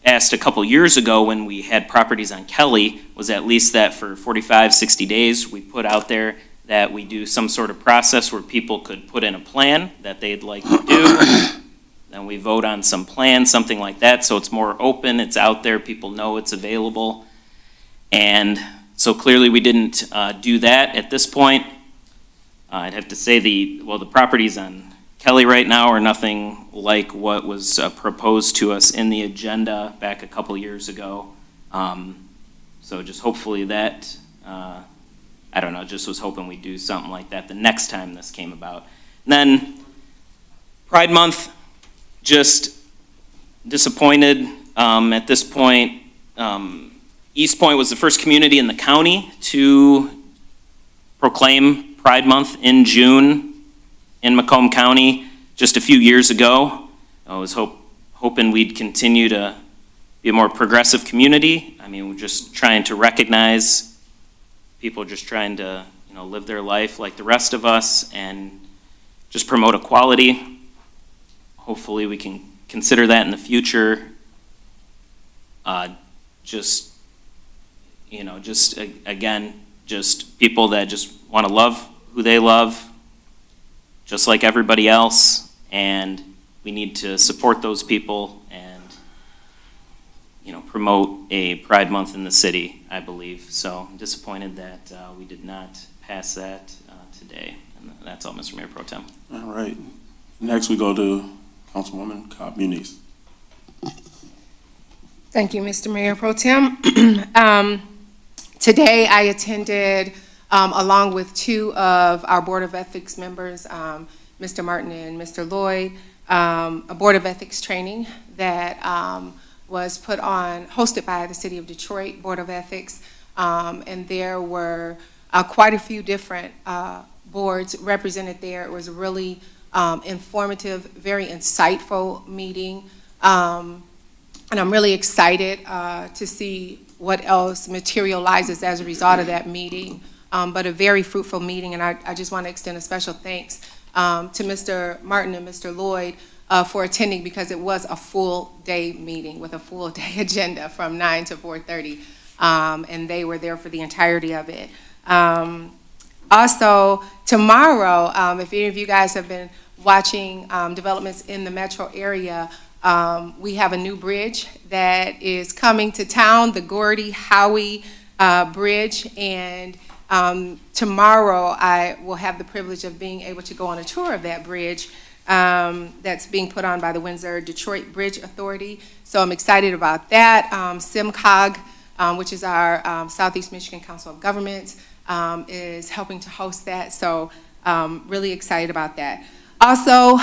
asked a couple years ago when we had properties on Kelly, was at least that for 45, 60 days, we put out there that we do some sort of process where people could put in a plan that they'd like to do. Then we vote on some plan, something like that, so it's more open, it's out there, people know it's available. And so clearly we didn't do that at this point. I'd have to say the properties on Kelly right now are nothing like what was proposed to us in the agenda back a couple years ago. So just hopefully that, I don't know, just was hoping we'd do something like that the next time this came about. And then Pride Month, just disappointed at this point. Eastpointe was the first community in the county to proclaim Pride Month in June in Macomb County just a few years ago. I was hoping we'd continue to be a more progressive community. I mean, we're just trying to recognize people just trying to, live their life like the rest of us and just promote equality. Hopefully we can consider that in the future. Again, just people that just want to love who they love, just like everybody else, and we need to support those people and, promote a Pride Month in the city, I believe. So I'm disappointed that we did not pass that today. And that's all, Mr. Mayor Pro Tem. All right. Next, we go to Councilwoman Cobb Muniz. Thank you, Mr. Mayor Pro Tem. Today, I attended, along with 2 of our Board of Ethics members, Mr. Martin and Mr. Lloyd, a Board of Ethics training that was hosted by the City of Detroit Board of Ethics, and there were quite a few different boards represented there. It was a really informative, very insightful meeting, and I'm really excited to see what else materializes as a result of that meeting, but a very fruitful meeting, and I just want to extend a special thanks to Mr. Martin and Mr. Lloyd for attending, because it was a full day meeting with a full day agenda from 9 to 4:30, and they were there for the entirety of it. Also, tomorrow, if any of you guys have been watching developments in the metro area, we have a new bridge that is coming to town, the Gordy-Howie Bridge, and tomorrow I will have the privilege of being able to go on a tour of that bridge that's being put on by the Windsor-Detroit Bridge Authority. So I'm excited about that. SIMCOG, which is our Southeast Michigan Council of Governments, is helping to host that. So really excited about that. Also,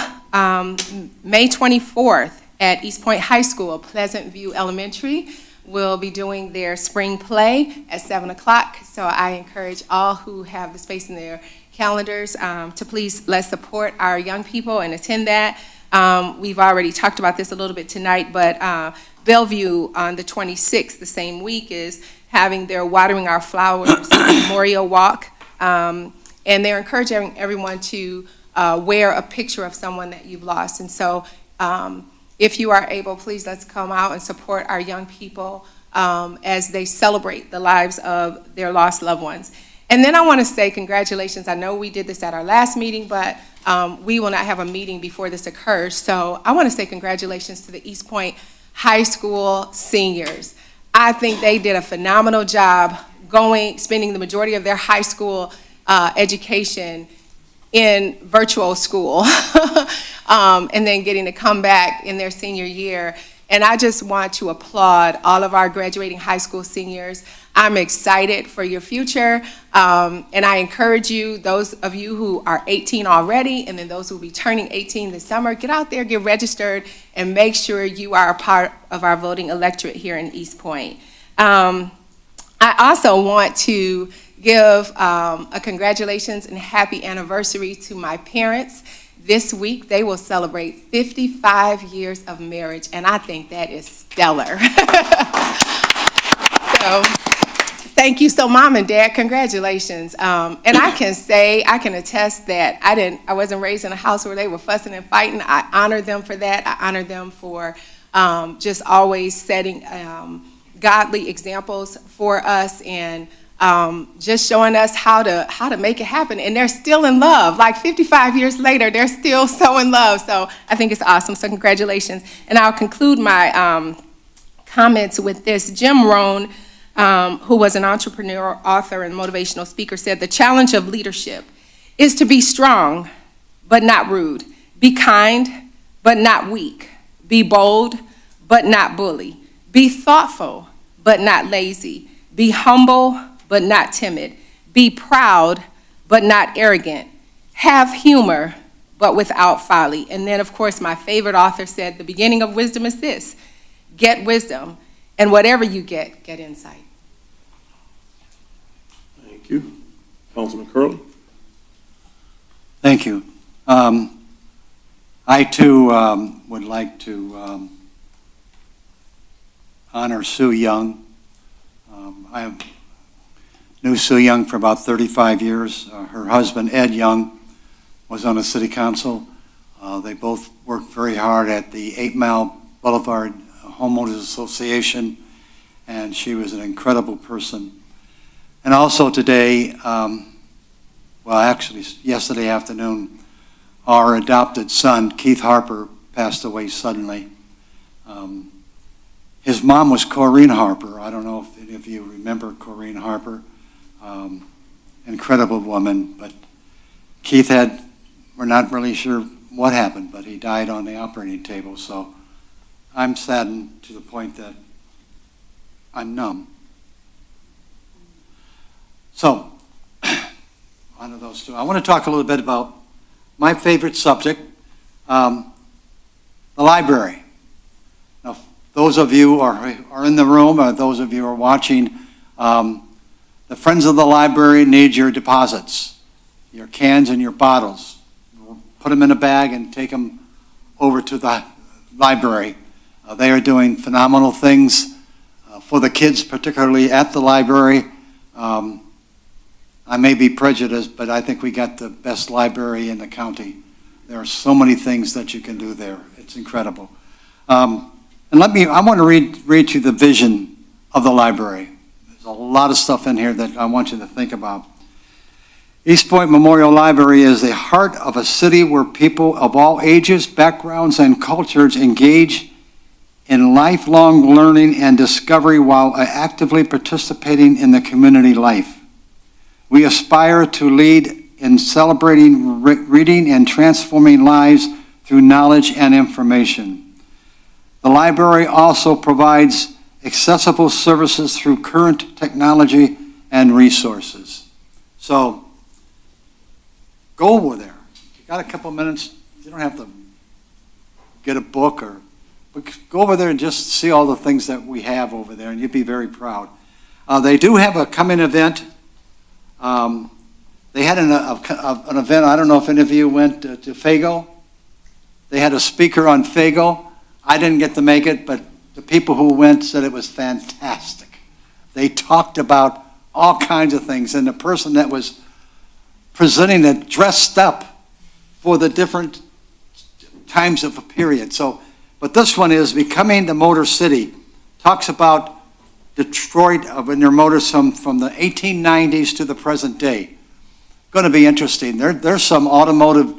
May 24th at Eastpointe High School, Pleasant View Elementary will be doing their spring play at 7 o'clock. So I encourage all who have the space in their calendars to please let's support our young people and attend that. We've already talked about this a little bit tonight, but Bellevue on the 26th, the same week, is having their Watering Our Flowers Memorial Walk. And they're encouraging everyone to wear a picture of someone that you've lost. And so if you are able, please let's come out and support our young people as they celebrate the lives of their lost loved ones. And then I want to say congratulations. I know we did this at our last meeting, but we will not have a meeting before this occurs. So I want to say congratulations to the Eastpointe High School seniors. I think they did a phenomenal job spending the majority of their high school education in virtual school and then getting to come back in their senior year And I just want to applaud all of our graduating high school seniors. I'm excited for your future, and I encourage you, those of you who are 18 already, and then those who will be turning 18 this summer, get out there, get registered, and make sure you are a part of our voting electorate here in Eastpointe. I also want to give a congratulations and happy anniversary to my parents. This week, they will celebrate 55 years of marriage, and I think that is stellar. So, thank you. So, Mom and Dad, congratulations. And I can attest that I wasn't raised in a house where they were fussing and fighting. I honor them for that. I honor them for just always setting godly examples for us, and just showing us how to make it happen. And they're still in love. Like 55 years later, they're still so in love. So I think it's awesome. So congratulations. And I'll conclude my comments with this. Jim Rohn, who was an entrepreneur, author, and motivational speaker, said, "The challenge of leadership is to be strong, but not rude. Be kind, but not weak. Be bold, but not bully. Be thoughtful, but not lazy. Be humble, but not timid. Be proud, but not arrogant. Have humor, but without folly." And then, of course, my favorite author said, "The beginning of wisdom is this: get wisdom, and whatever you get insight." Thank you. Councilman Curley? Thank you. I, too, would like to honor Sue Young. I knew Sue Young for about 35 years. Her husband, Ed Young, was on the city council. They both worked very hard at the 8 Mile Boulevard Homeowners Association, and she was an incredible person. And also today, actually yesterday afternoon, our adopted son, Keith Harper, passed away suddenly. His mom was Corrine Harper. I don't know if any of you remember Corrine Harper. Incredible woman, but Keith we're not really sure what happened, but he died on the operating table. So I'm saddened to the point that I'm numb. So, on to those two. I want to talk a little bit about my favorite subject, the library. Now, those of you who are in the room, or those of you who are watching, the Friends of the Library need your deposits, your cans and your bottles. Put them in a bag and take them over to the library. They are doing phenomenal things for the kids, particularly at the library. I may be prejudiced, but I think we got the best library in the county. There are so many things that you can do there. It's incredible. And I want to read you the vision of the library. There's a lot of stuff in here that I want you to think about. Eastpointe Memorial Library is the heart of a city where people of all ages, backgrounds, and cultures engage in lifelong learning and discovery while actively participating in the community life. We aspire to lead in celebrating reading and transforming lives through knowledge and information. The library also provides accessible services through current technology and resources. So, go over there. You got a couple minutes, you don't have to get a book, but go over there and just see all the things that we have over there, and you'd be very proud. They do have a coming event. They had an event, I don't know if any of you went to Fago. They had a speaker on Fago. I didn't get to make it, but the people who went said it was fantastic. They talked about all kinds of things, and the person that was presenting it dressed up for the different times of a period. So, but this one is Becoming the Motor City. Talks about Detroit in their motors from the 1890s to the present day. Going to be interesting. There's some automotive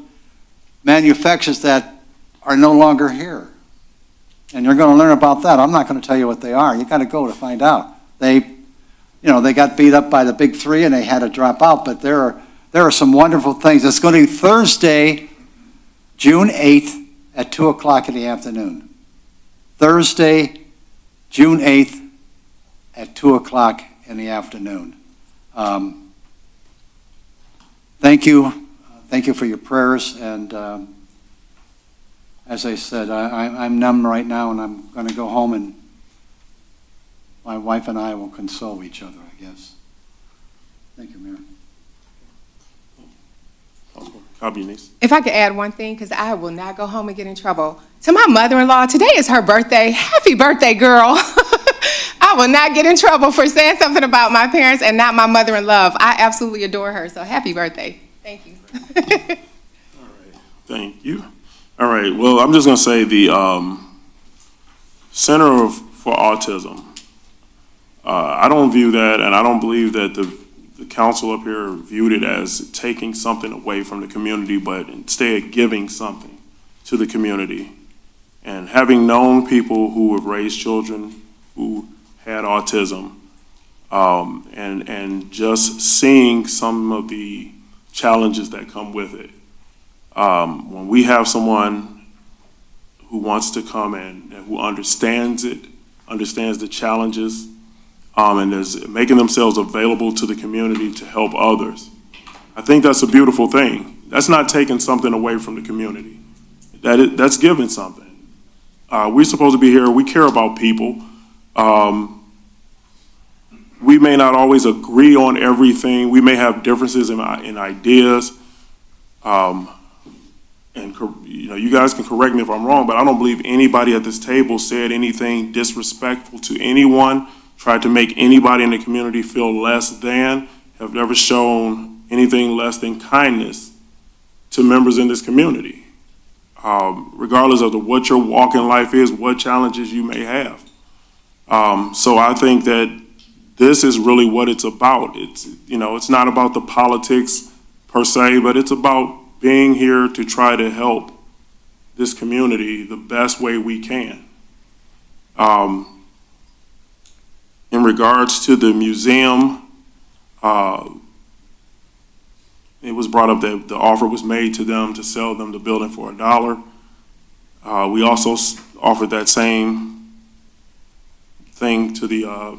manufacturers that are no longer here. And you're going to learn about that. I'm not going to tell you what they are. You got to go to find out. They got beat up by the big three and they had to drop out, but there are some wonderful things. It's going to be Thursday, June 8th at 2 o'clock in the afternoon. Thursday, June 8th at 2 o'clock in the afternoon. Thank you. Thank you for your prayers. And as I said, I'm numb right now, and I'm going to go home, and my wife and I will console each other, I guess. Thank you, Mayor. If I could add one thing, because I will not go home and get in trouble. To my mother-in-law, today is her birthday. Happy birthday, girl. I will not get in trouble for saying something about my parents and not my mother-in-law. I absolutely adore her, so happy birthday. Thank you. Thank you. All right, well, I'm just going to say the Center for Autism, I don't view that, and I don't believe that the council up here viewed it as taking something away from the community, but instead giving something to the community. And having known people who have raised children who had autism, and just seeing some of the challenges that come with it. When we have someone who wants to come and who understands it, understands the challenges, and is making themselves available to the community to help others, I think that's a beautiful thing. That's not taking something away from the community. That's giving something. We're supposed to be here. We care about people. We may not always agree on everything. We may have differences in ideas. And you guys can correct me if I'm wrong, but I don't believe anybody at this table said anything disrespectful to anyone, tried to make anybody in the community feel less than, have never shown anything less than kindness to members in this community, regardless of what your walk in life is, what challenges you may have. So I think that this is really what it's about. It's not about the politics per se, but it's about being here to try to help this community the best way we can. In regards to the museum, it was brought up that the offer was made to them to sell them the building for $1. We also offered that same thing to the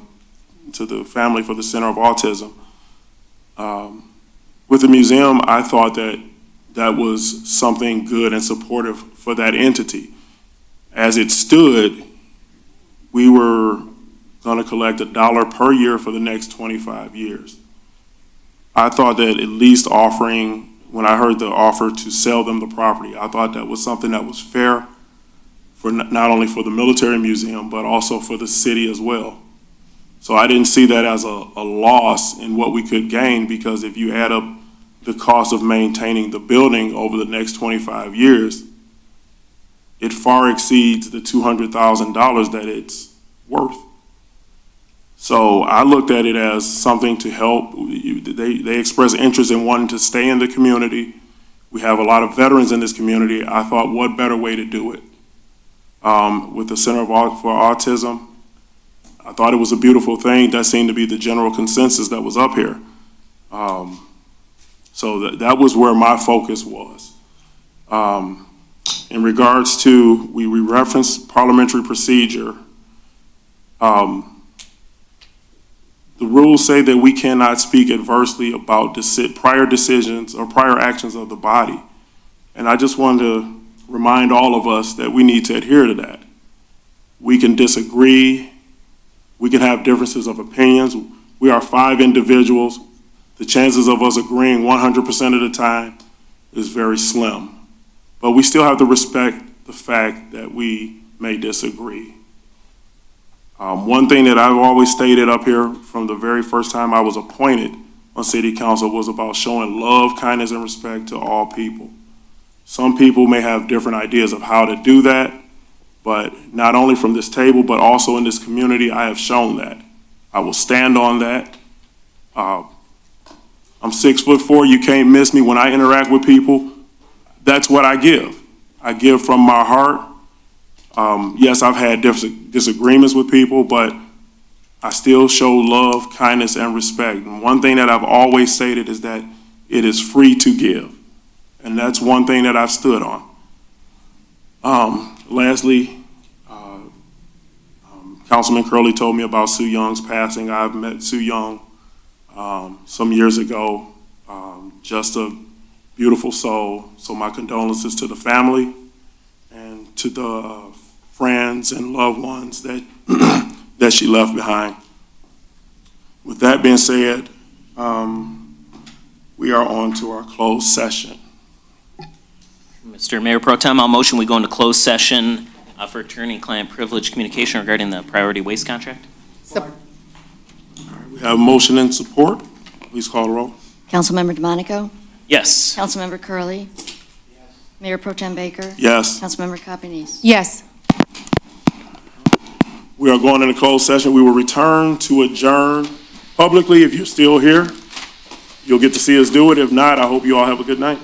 family for the Center of Autism. With the museum, I thought that was something good and supportive for that entity. As it stood, we were going to collect $1 per year for the next 25 years. I thought that at least offering, when I heard the offer to sell them the property, I thought that was something that was fair for not only for the military museum, but also for the city as well. So I didn't see that as a loss in what we could gain, because if you add up the cost of maintaining the building over the next 25 years, it far exceeds the $200,000 that it's worth. So I looked at it as something to help. They expressed interest in wanting to stay in the community. We have a lot of veterans in this community. I thought, what better way to do it? With the Center for Autism, I thought it was a beautiful thing. That seemed to be the general consensus that was up here. So that was where my focus was. In regards to, we referenced parliamentary procedure. The rules say that we cannot speak adversely about prior decisions or prior actions of the body. And I just wanted to remind all of us that we need to adhere to that. We can disagree. We can have differences of opinions. We are 5 individuals. The chances of us agreeing 100% of the time is very slim. But we still have to respect the fact that we may disagree. One thing that I've always stated up here from the very first time I was appointed on city council was about showing love, kindness, and respect to all people. Some people may have different ideas of how to do that, but not only from this table, but also in this community, I have shown that. I will stand on that. I'm 6'4", you can't miss me when I interact with people. That's what I give. I give from my heart. Yes, I've had disagreements with people, but I still show love, kindness, and respect. And one thing that I've always stated is that it is free to give. And that's one thing that I've stood on. Lastly, Councilman Curley told me about Sue Young's passing. I've met Sue Young some years ago. Just a beautiful soul. So my condolences to the family and to the friends and loved ones that that she left behind. With that being said, we are on to our closed session. Mr. Mayor Pro Tem, I'll motion we go into closed session for attorney-client privilege communication regarding the priority waste contract. We have a motion and support. Please call the roll. Councilmember DeMonico? Yes. Councilmember Curley? Mayor Pro Tem Baker? Yes. Councilmember Capanese? Yes. We are going into closed session. We will return to adjourn publicly. If you're still here, you'll get to see us do it. If not, I hope you all have a good night.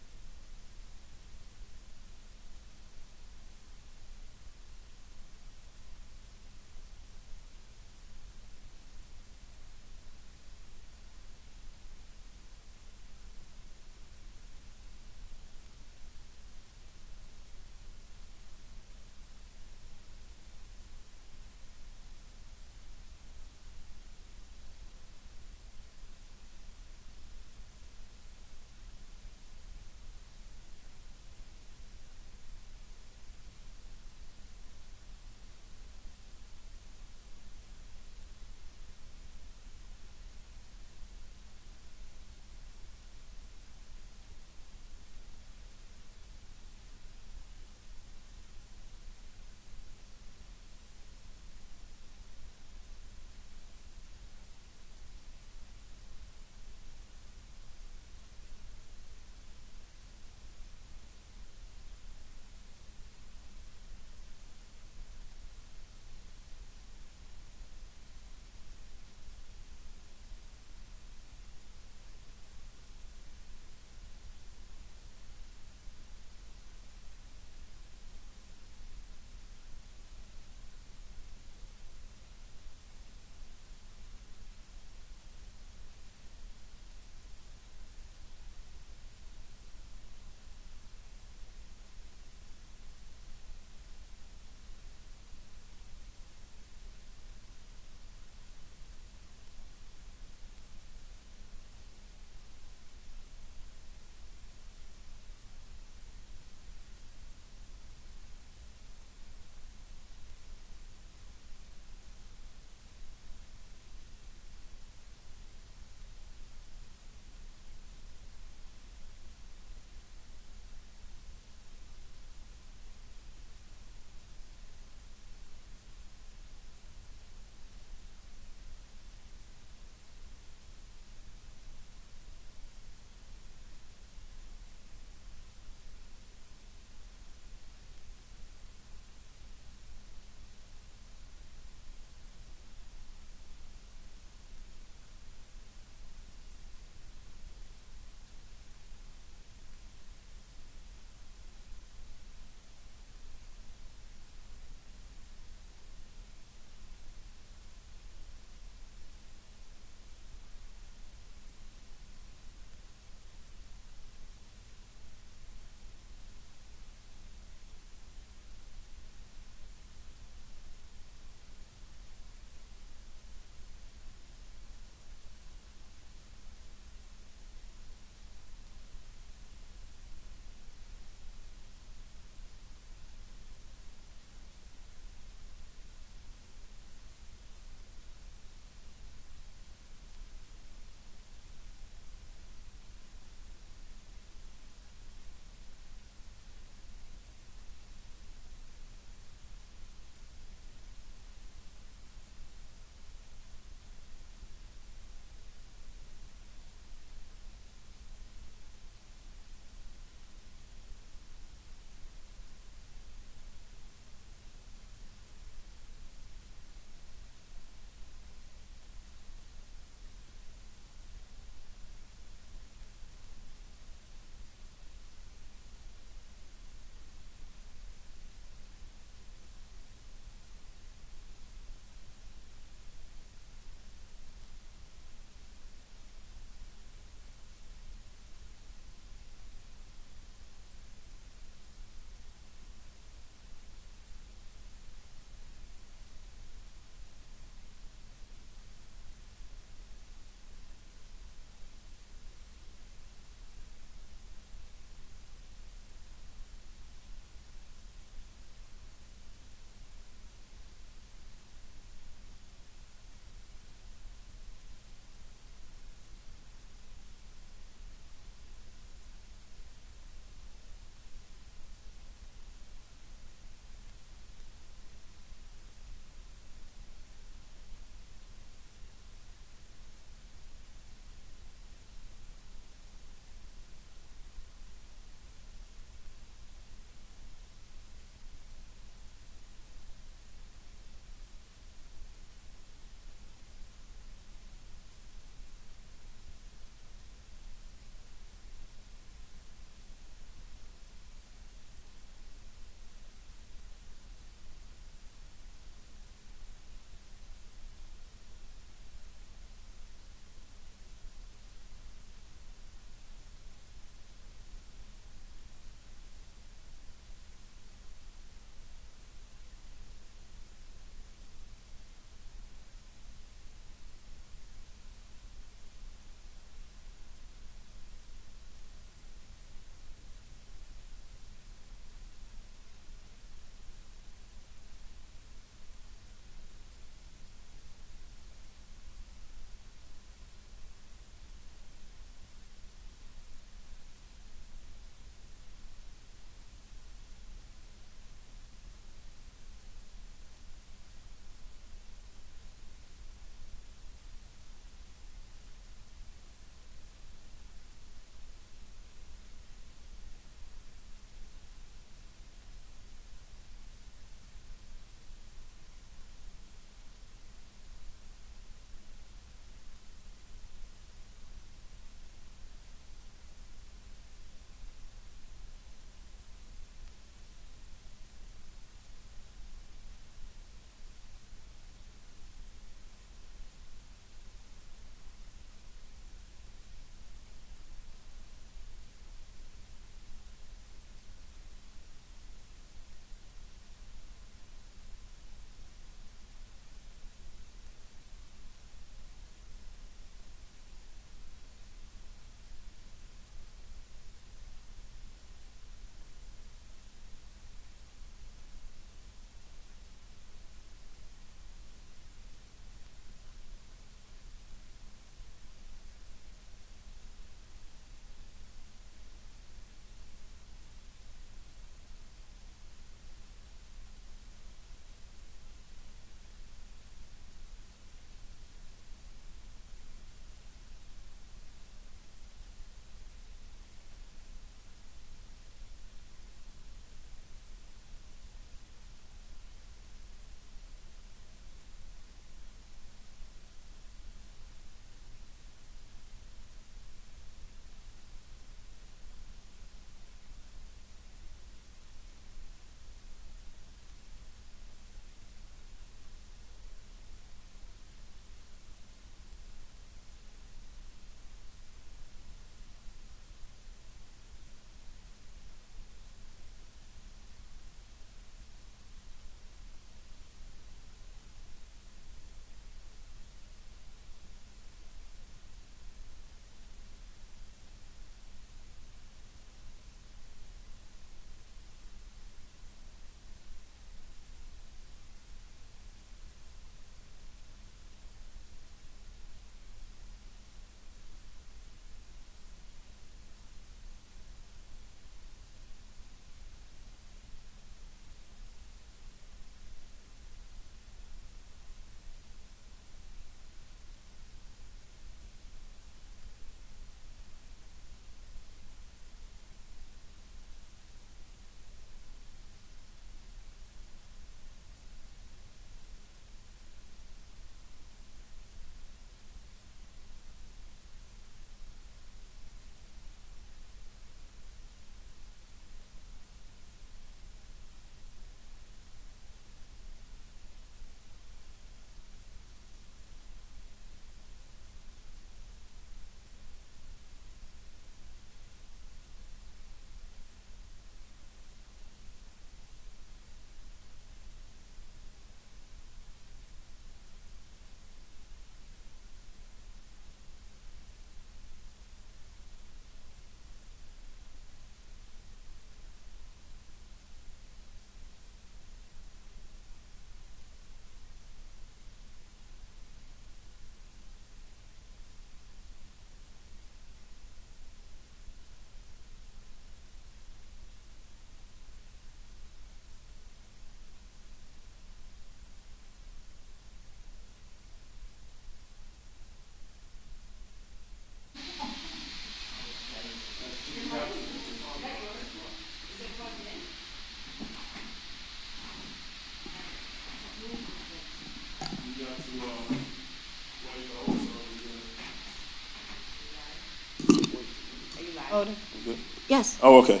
Yes. Oh, okay.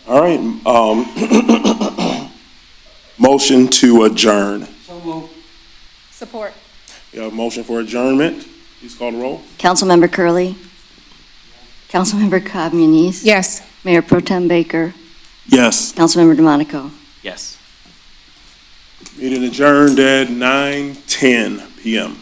All right. Motion to adjourn. Support. You have a motion for adjournment. Please call the roll. Councilmember Curley. Councilmember Cobb Muniz. Yes. Mayor Pro Tem Baker. Yes. Councilmember DeMonico. Yes. Meeting adjourned at 9:10 p.m.